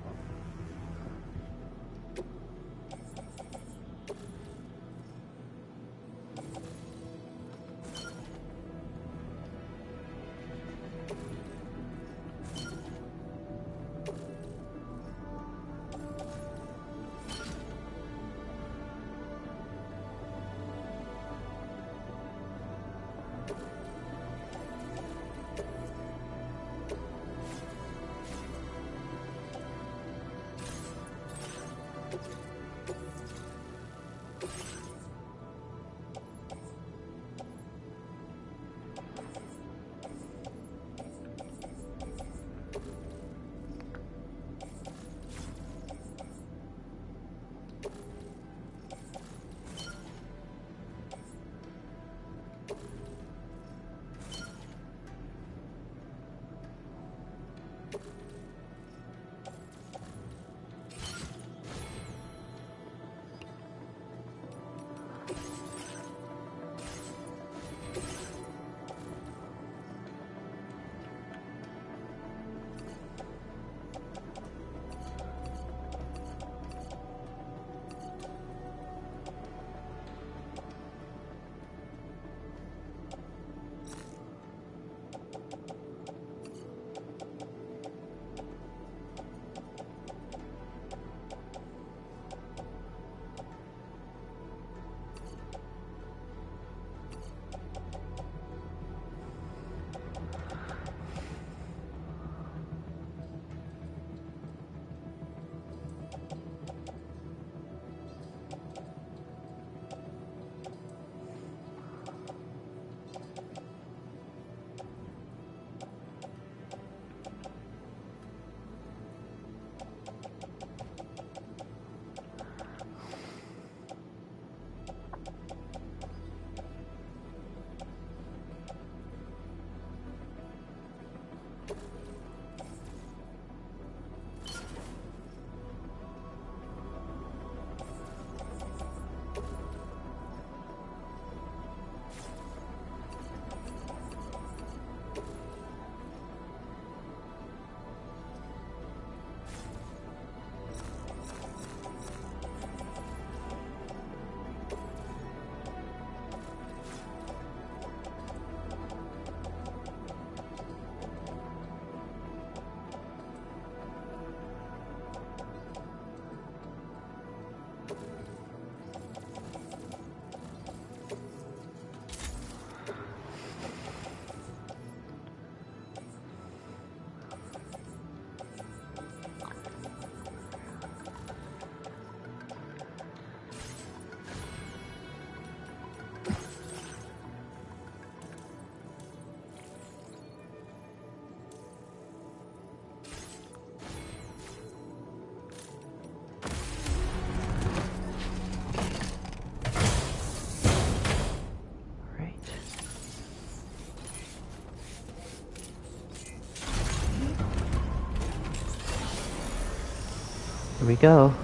Here we go.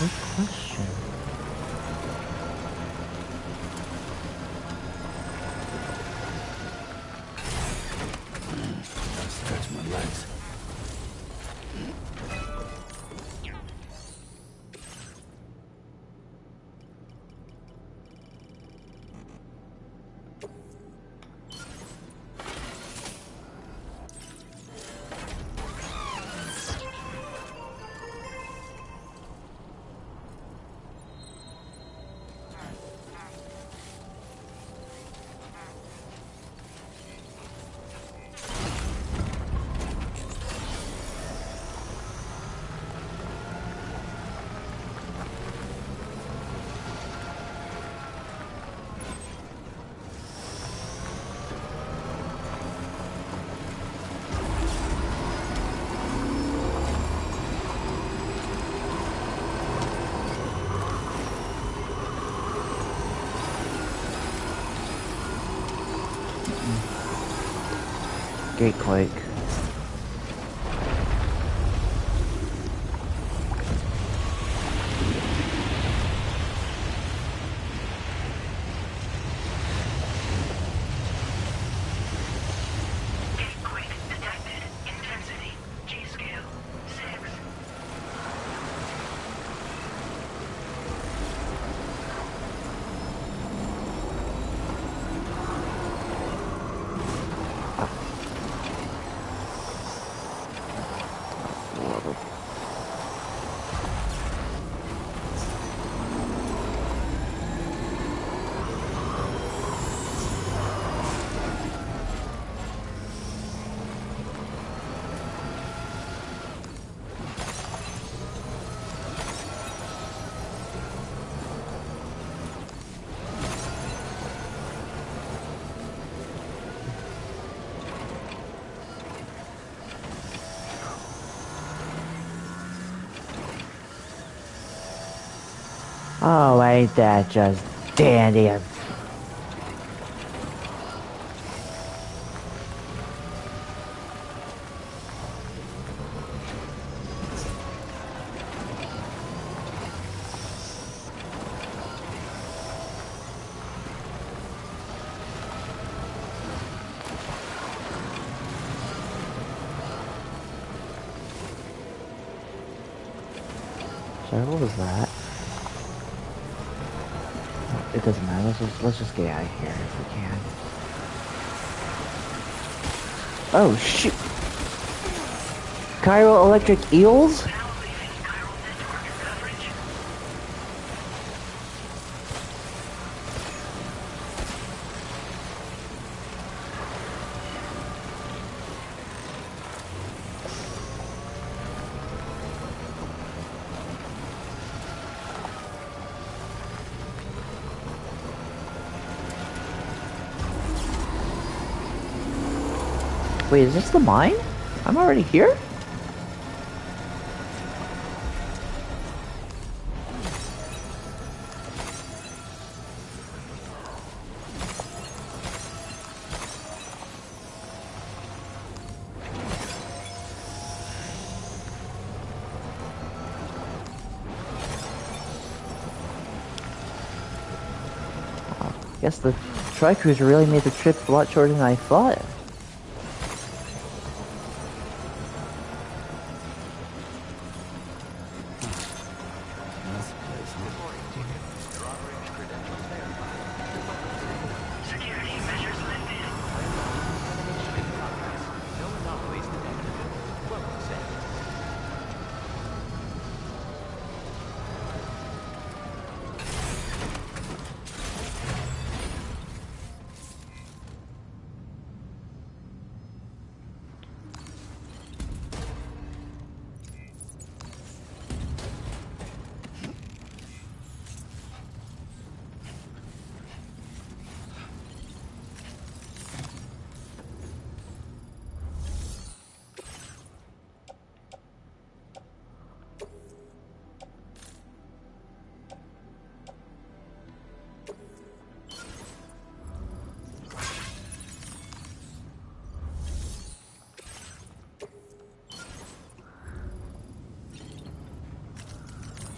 Good question. Gotta stretch my legs. Gatequake. Oh, ain't that just dandy? Sorry, what was that? It doesn't matter. Let's just get out of here if we can. Oh shoot! Chiral electric eels? Wait, is this the mine? I'm already here? Guess the Tri-Cruiser really made the trip a lot shorter than I thought.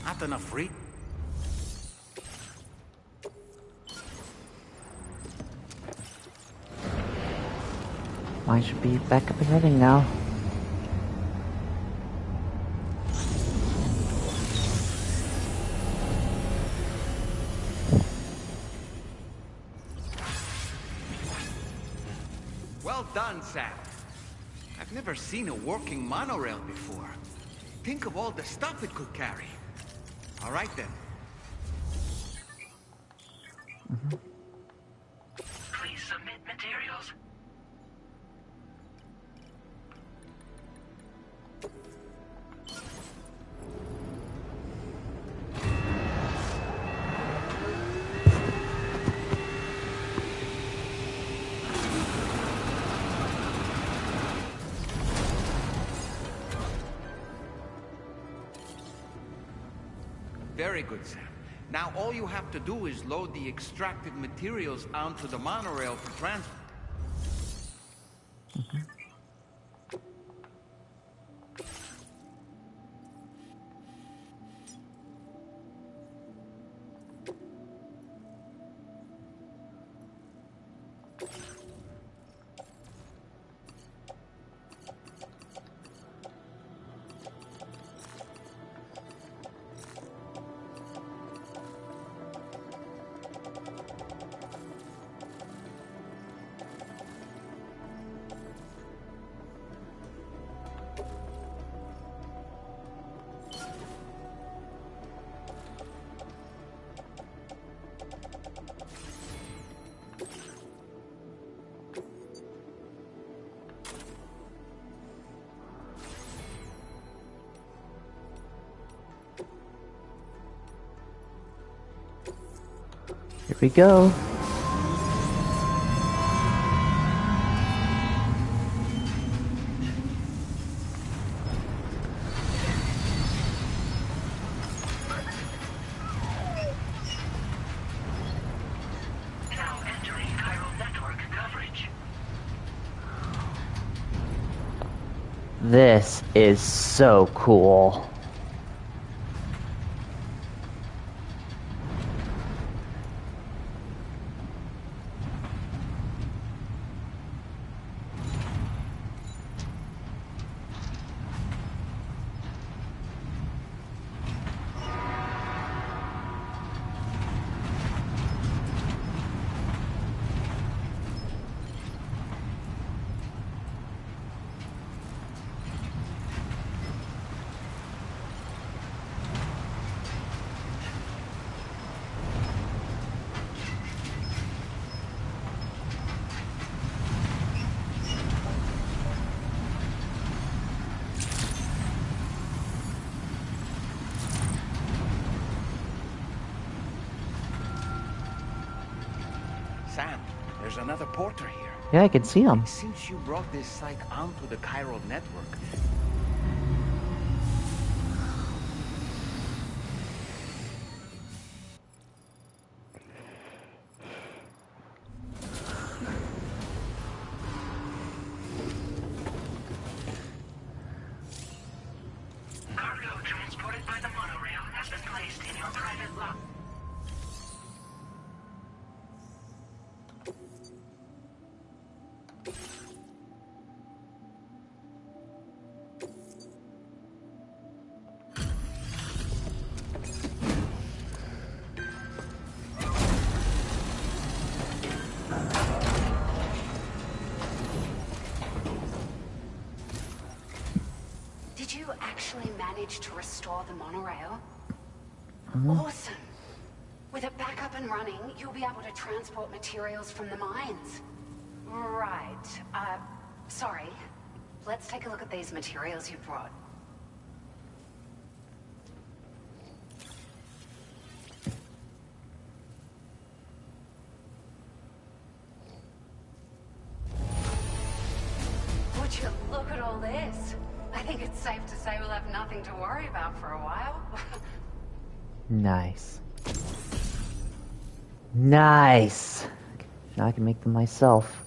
Not enough free. Mine should be back up and running now. Well done, Sam. I've never seen a working monorail before. Think of all the stuff it could carry. All right, then. Please submit materials. Very good, Sam. Now all you have to do is load the extracted materials onto the monorail for transport. Here we go. Now entering chiral network coverage. This is so cool. Sam, there's another porter here. Yeah, I can see him. Since you brought this site onto the chiral network, Cargo transported by the monorail has been placed in your private lock. Did you actually manage to restore the monorail? Awesome! With it back up and running, you'll be able to transport materials from the mines. Right. Sorry. Let's take a look at these materials you brought. Would you look at all this? I think it's safe to say we'll have nothing to worry about for a while. Nice. Nice! Now I can make them myself.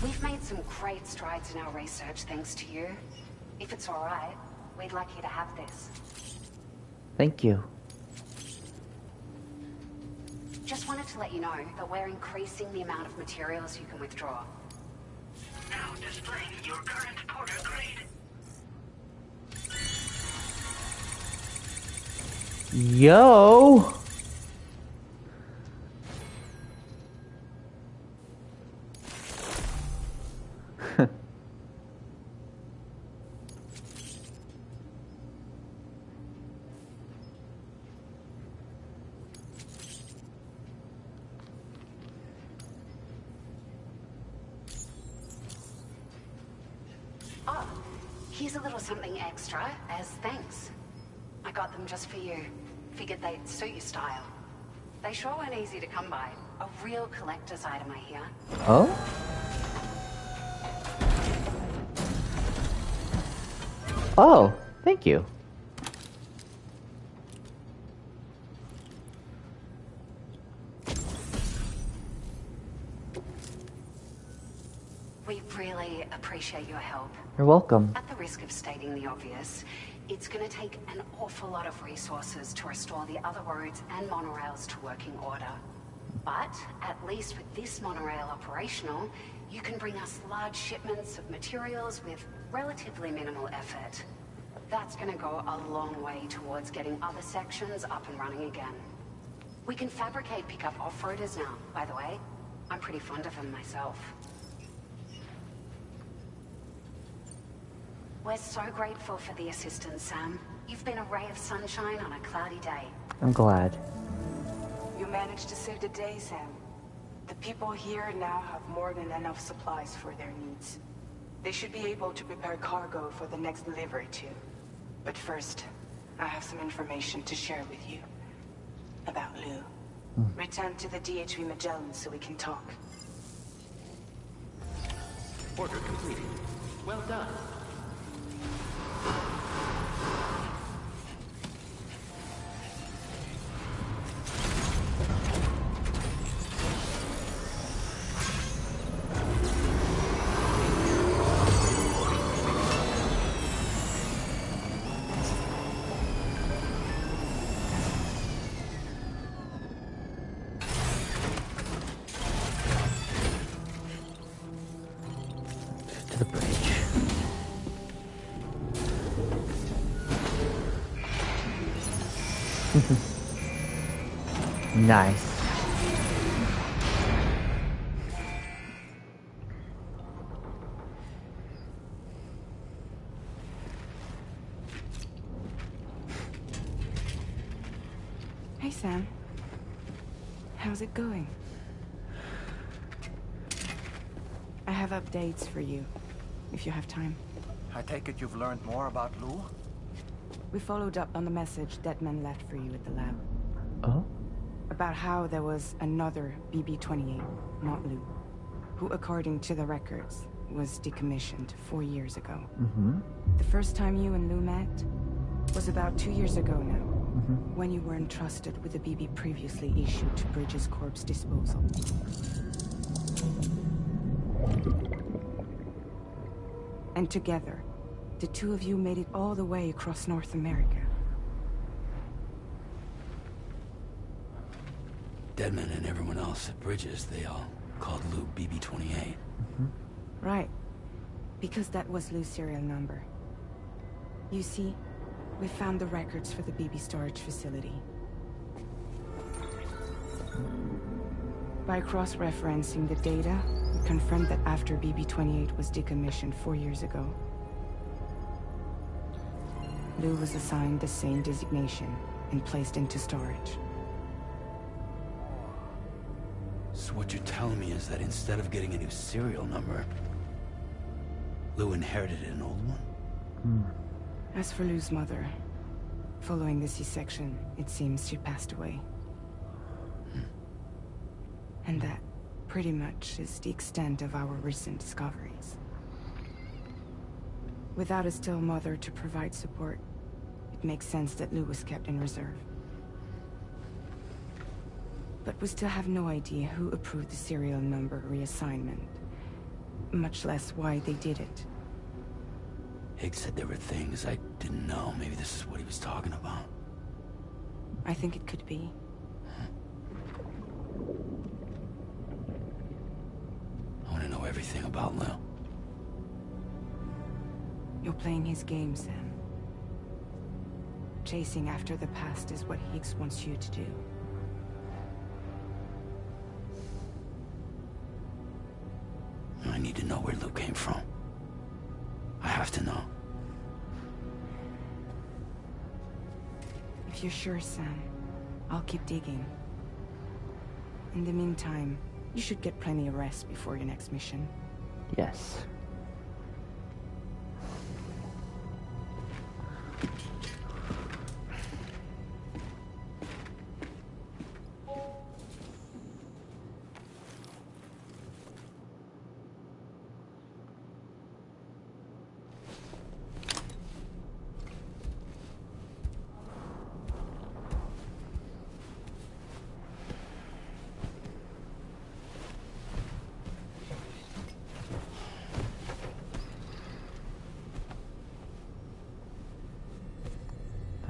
We've made some great strides in our research thanks to you. If it's alright, we'd like you to have this. Thank you. Just wanted to let you know that we're increasing the amount of materials you can withdraw. Now displaying your current porter grade. Yo! Oh, here's a little something extra as thanks. I got them just for you. Figured they'd suit your style. They sure weren't easy to come by. A real collector's item, I hear. Oh? Oh, thank you. We really appreciate your help. You're welcome. At the risk of stating the obvious, it's going to take an awful lot of resources to restore the other roads and monorails to working order. But at least with this monorail operational, you can bring us large shipments of materials with relatively minimal effort. That's going to go a long way towards getting other sections up and running again. We can fabricate pickup off-roaders now, by the way. I'm pretty fond of them myself. We're so grateful for the assistance, Sam. You've been a ray of sunshine on a cloudy day. I'm glad. You managed to save the day, Sam. The people here now have more than enough supplies for their needs. They should be able to prepare cargo for the next delivery too. But first, I have some information to share with you. about Lou. Return to the DHV Magellan so we can talk. Order completed. Well done. To the bridge. Nice. Hey, Sam. How's it going? I have updates for you, if you have time. I take it you've learned more about Lou? We followed up on the message Deadman left for you at the lab. Oh? About how there was another BB-28, not Lou, who, according to the records, was decommissioned 4 years ago. The first time you and Lou met was about 2 years ago now, when you were entrusted with the BB previously issued to Bridges Corp's disposal. And together, the two of you made it all the way across North America. Deadman and everyone else at Bridges, they all called Lou BB-28. Right. Because that was Lou's serial number. You see, we found the records for the BB storage facility. By cross-referencing the data, we confirmed that after BB-28 was decommissioned 4 years ago, Lou was assigned the same designation and placed into storage. So what you're telling me is that instead of getting a new serial number, Lou inherited an old one? As for Lou's mother, following the C-section, it seems she passed away. And that, pretty much, is the extent of our recent discoveries. Without a still mother to provide support, it makes sense that Lou was kept in reserve. But we still have no idea who approved the serial number reassignment, much less why they did it. Higgs said there were things I didn't know. Maybe this is what he was talking about. I think it could be. I want to know everything about Lou. You're playing his game, Sam. Chasing after the past is what Higgs wants you to do. I need to know where Lou came from. I have to know. If you're sure, Sam, I'll keep digging. In the meantime, you should get plenty of rest before your next mission. Yes.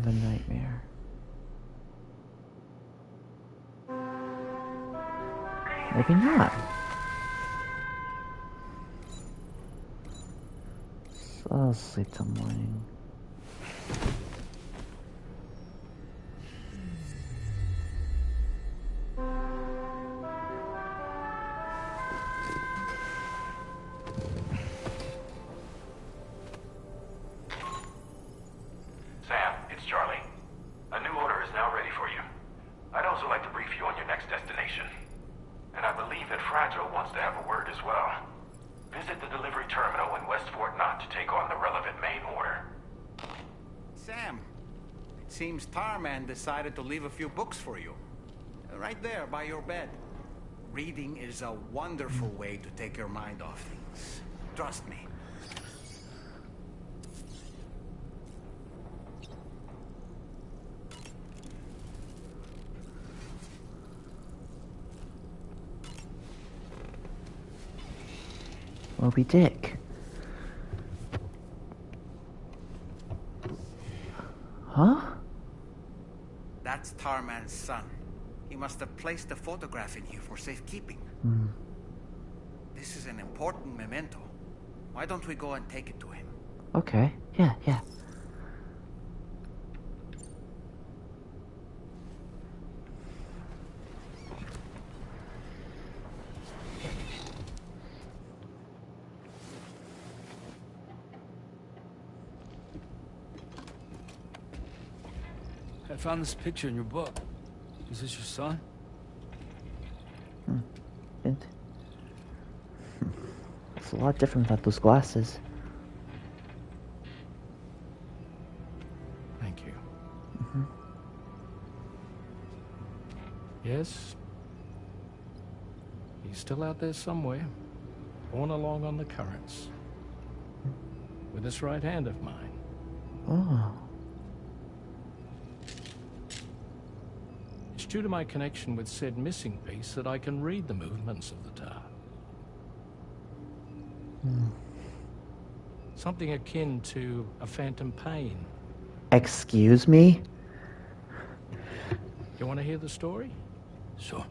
A nightmare. Maybe not. So I'll sleep till morning. Sam, it's Charlie. A new order is now ready for you. I'd also like to brief you on your next destination. And I believe that Fragile wants to have a word as well. Visit the delivery terminal in West Fort Knott to take on the relevant main order. Sam, it seems Tarman decided to leave a few books for you. Right there, by your bed. Reading is a wonderful way to take your mind off things. Trust me. Moby Dick. Huh? That's Tarman's son. He must have placed the photograph in here for safekeeping. Hmm. This is an important memento. Why don't we go and take it to him? Okay. Yeah. I found this picture in your book. Is this your son? It's a lot different without those glasses. Thank you. Mm-hmm. Yes. He's still out there somewhere, borne along on the currents. With this right hand of mine. Oh. It's due to my connection with said missing piece that I can read the movements of the tar. Something akin to a phantom pain. Excuse me? You want to hear the story? Sure.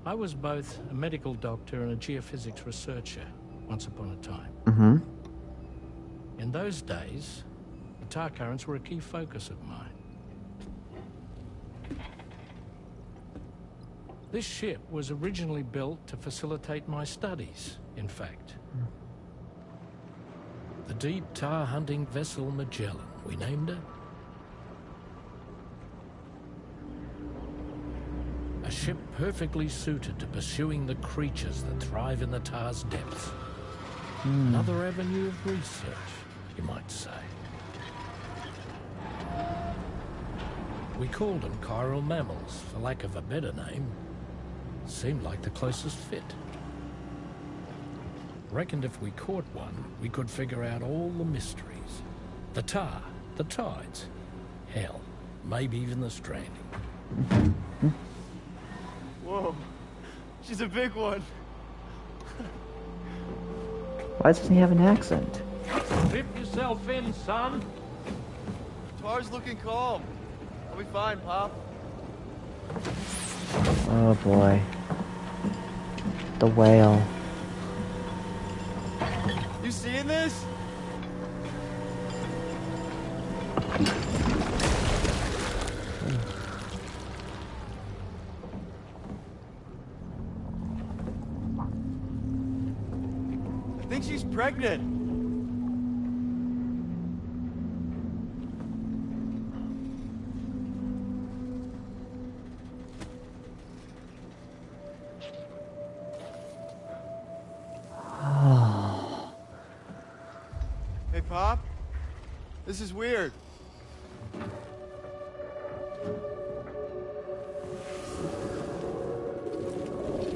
I was both a medical doctor and a geophysics researcher once upon a time. Mm-hmm. In those days, the tar currents were a key focus of mine. This ship was originally built to facilitate my studies, in fact. The deep tar hunting vessel Magellan, we named her. A ship perfectly suited to pursuing the creatures that thrive in the tar's depths. Another avenue of research, you might say. We called them chiral mammals, for lack of a better name. Seemed like the closest fit. Reckoned if we caught one, we could figure out all the mysteries. The tar, the tides, hell, maybe even the stranding. Whoa, she's a big one. Why doesn't he have an accent? Dip yourself in, son. Tar's looking calm. I'll be fine, Pop. Oh boy. The whale. You seeing this? I think she's pregnant. Hey, Pop. This is weird.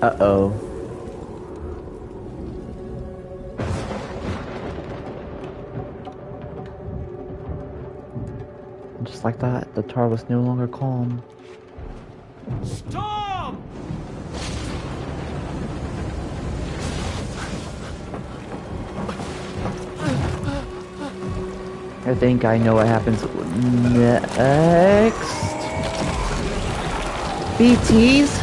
Uh-oh. Just like that, the tar was no longer calm. Stop! I think I know what happens next. BTs?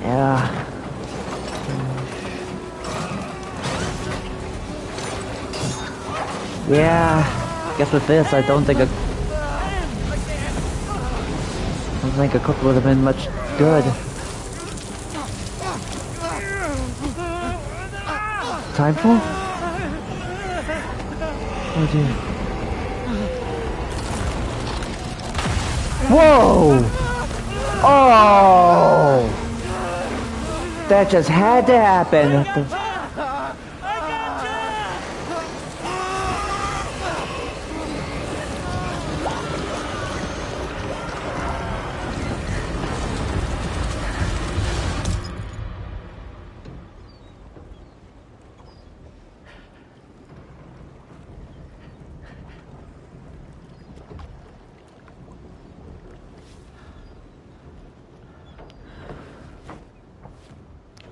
Yeah. Yeah. Guess with this, I don't think don't think a cook would have been much good. Time for? Oh dear. Whoa! Oh! That just had to happen.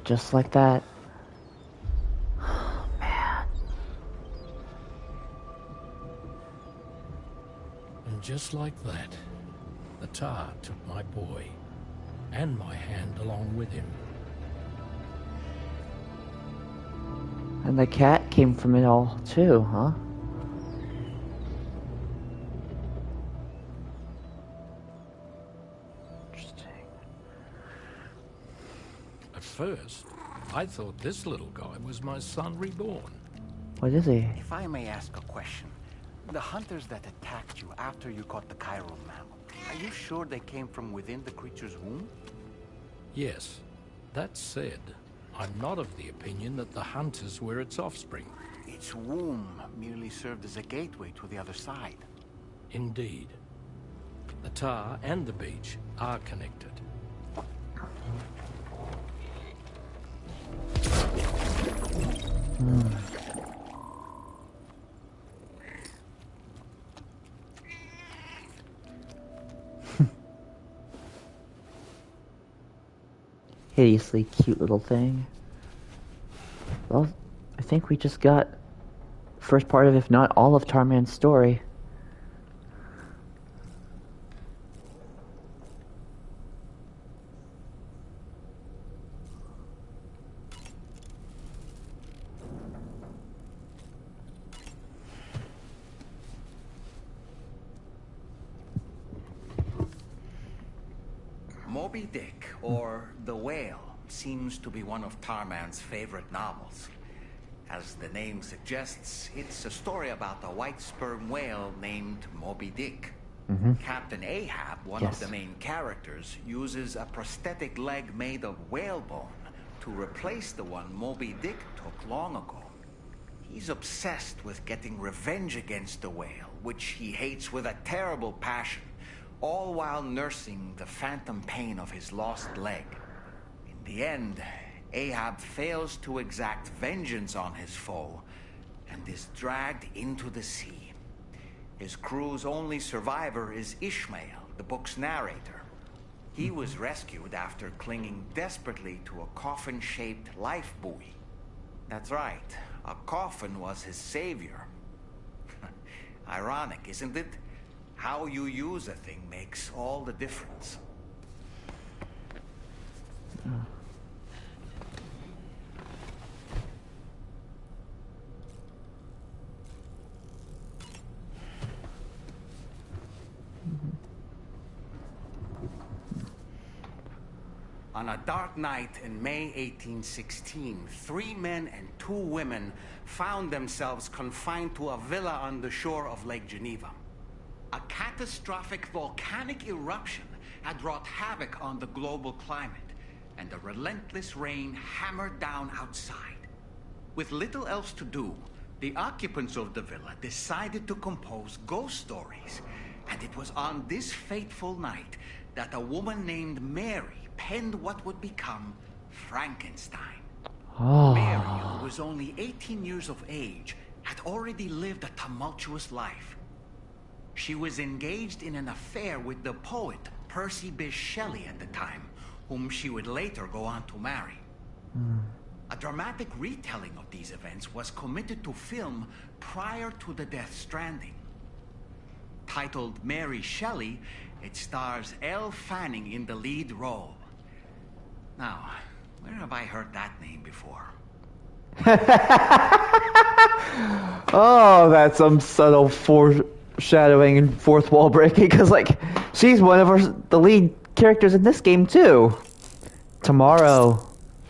Just like that. Oh, man. And just like that, the tar took my boy, and my hand along with him. And the cat came from it all, too, huh? At first, I thought this little guy was my son reborn. What is he? If I may ask a question, the hunters that attacked you after you caught the chiral mammal, are you sure they came from within the creature's womb? Yes. That said, I'm not of the opinion that the hunters were its offspring. Its womb merely served as a gateway to the other side. Indeed. The tar and the beach are connected. Hideously cute little thing. Well, I think we just got first part of, if not all of, Tarman's story. Moby Dick, or The Whale, seems to be one of Tarman's favorite novels. As the name suggests, it's a story about a white sperm whale named Moby Dick. Captain Ahab, one of the main characters, uses a prosthetic leg made of whalebone to replace the one Moby Dick took long ago. He's obsessed with getting revenge against the whale, which he hates with a terrible passion, all while nursing the phantom pain of his lost leg. In the end, Ahab fails to exact vengeance on his foe and is dragged into the sea. His crew's only survivor is Ishmael, the book's narrator. He was rescued after clinging desperately to a coffin-shaped life buoy. That's right, a coffin was his savior. Ironic, isn't it? How you use a thing makes all the difference. On a dark night in May 1816, 3 men and 2 women found themselves confined to a villa on the shore of Lake Geneva. A catastrophic volcanic eruption had wrought havoc on the global climate, and the relentless rain hammered down outside. With little else to do, the occupants of the villa decided to compose ghost stories. And it was on this fateful night that a woman named Mary penned what would become Frankenstein. Mary, who was only 18 years of age, had already lived a tumultuous life. She was engaged in an affair with the poet Percy Bysshe Shelley at the time, whom she would later go on to marry. A dramatic retelling of these events was committed to film prior to the Death Stranding. Titled Mary Shelley, it stars Elle Fanning in the lead role. Now, where have I heard that name before? Oh, that's some subtle foreshadowing and fourth wall breaking, because, like, she's one of the lead characters in this game too. Tomorrow.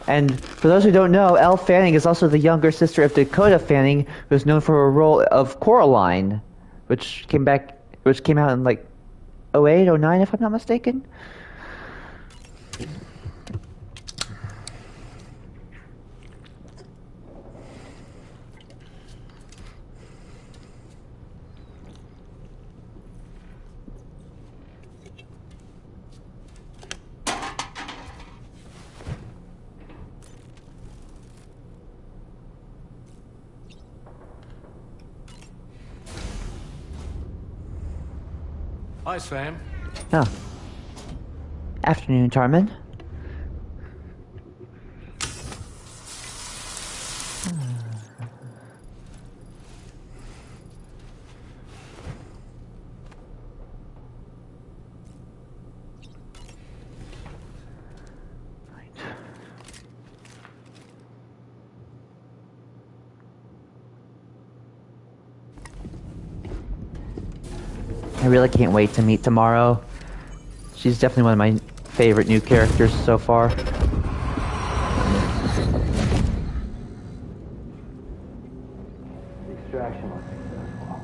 And for those who don't know, Elle Fanning is also the younger sister of Dakota Fanning, who's known for her role of Coraline, which came out in like 08, 09, if I'm not mistaken. Hi, Sam. Oh. Afternoon, Tarman. I really can't wait to meet Tomorrow. She's definitely one of my favorite new characters so far. The extraction was successful.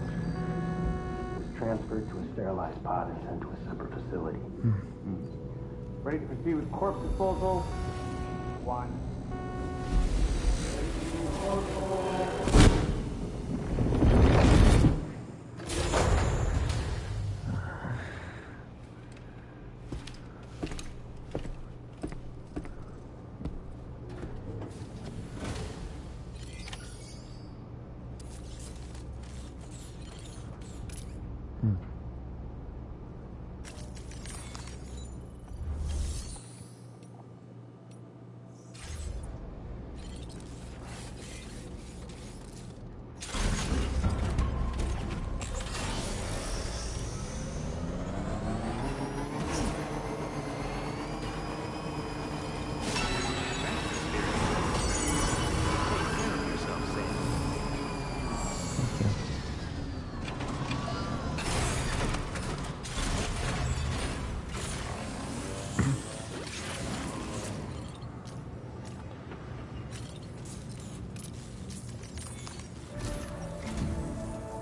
It was transferred to a sterilized pod and sent to a separate facility. Ready to proceed with corpse disposal? One.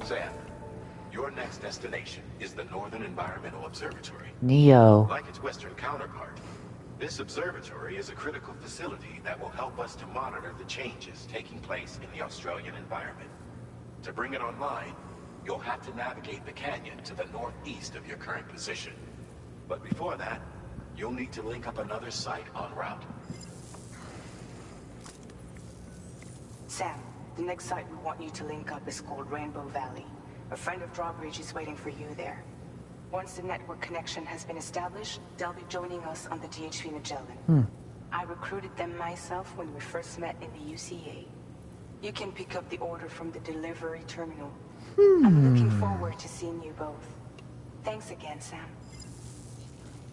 Sam, your next destination is the Northern Environmental Observatory. Neo. Like its Western counterpart, this observatory is a critical facility that will help us to monitor the changes taking place in the Australian environment. To bring it online, you'll have to navigate the canyon to the northeast of your current position. But before that, you'll need to link up another site en route. Sam, the next site we want you to link up is called Rainbow Valley. A friend of Drawbridge is waiting for you there. Once the network connection has been established, they'll be joining us on the DHV Magellan. I recruited them myself when we first met in the UCA. You can pick up the order from the delivery terminal. I'm looking forward to seeing you both. Thanks again, Sam.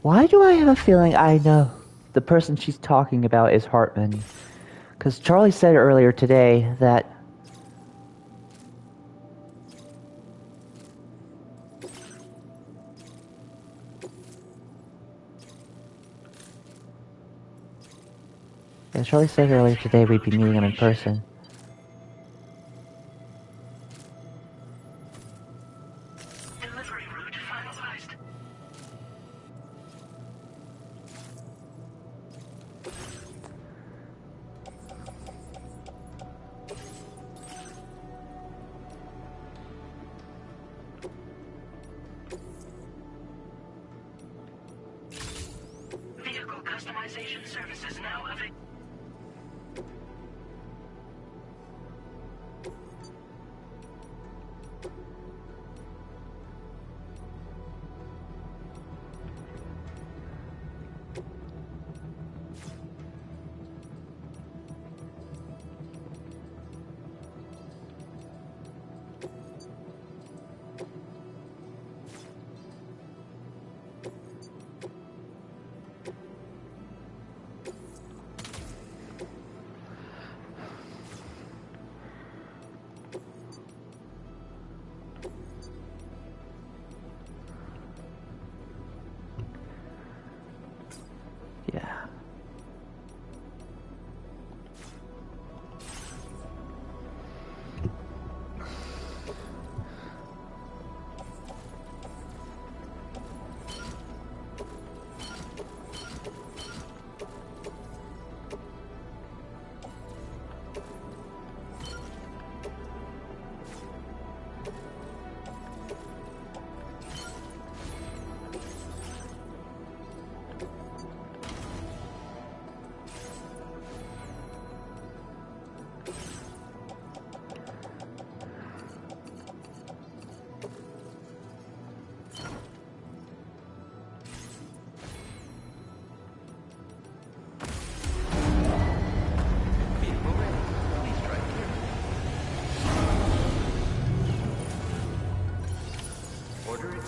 Why do I have a feeling I know the person she's talking about is Hartman? Because Charlie said earlier today that Charlie said earlier today we'd be meeting him in person. Delivery route finalized. Vehicle customization services now available.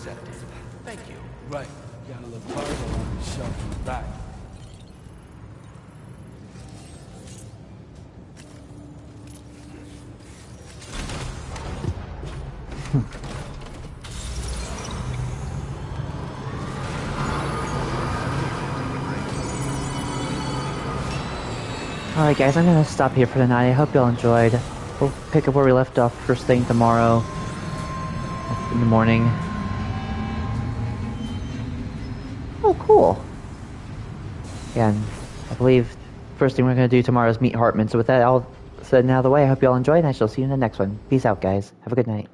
accepted. Thank you. Right. Got a little cargo on the shelf in the back. Alright guys, I'm gonna stop here for tonight. I hope y'all enjoyed. We'll pick up where we left off first thing tomorrow in the morning. Oh, cool. And I believe first thing we're gonna do tomorrow is meet Hartman. So with that all said and out of the way, I hope y'all enjoyed, and I shall see you in the next one. Peace out, guys. Have a good night.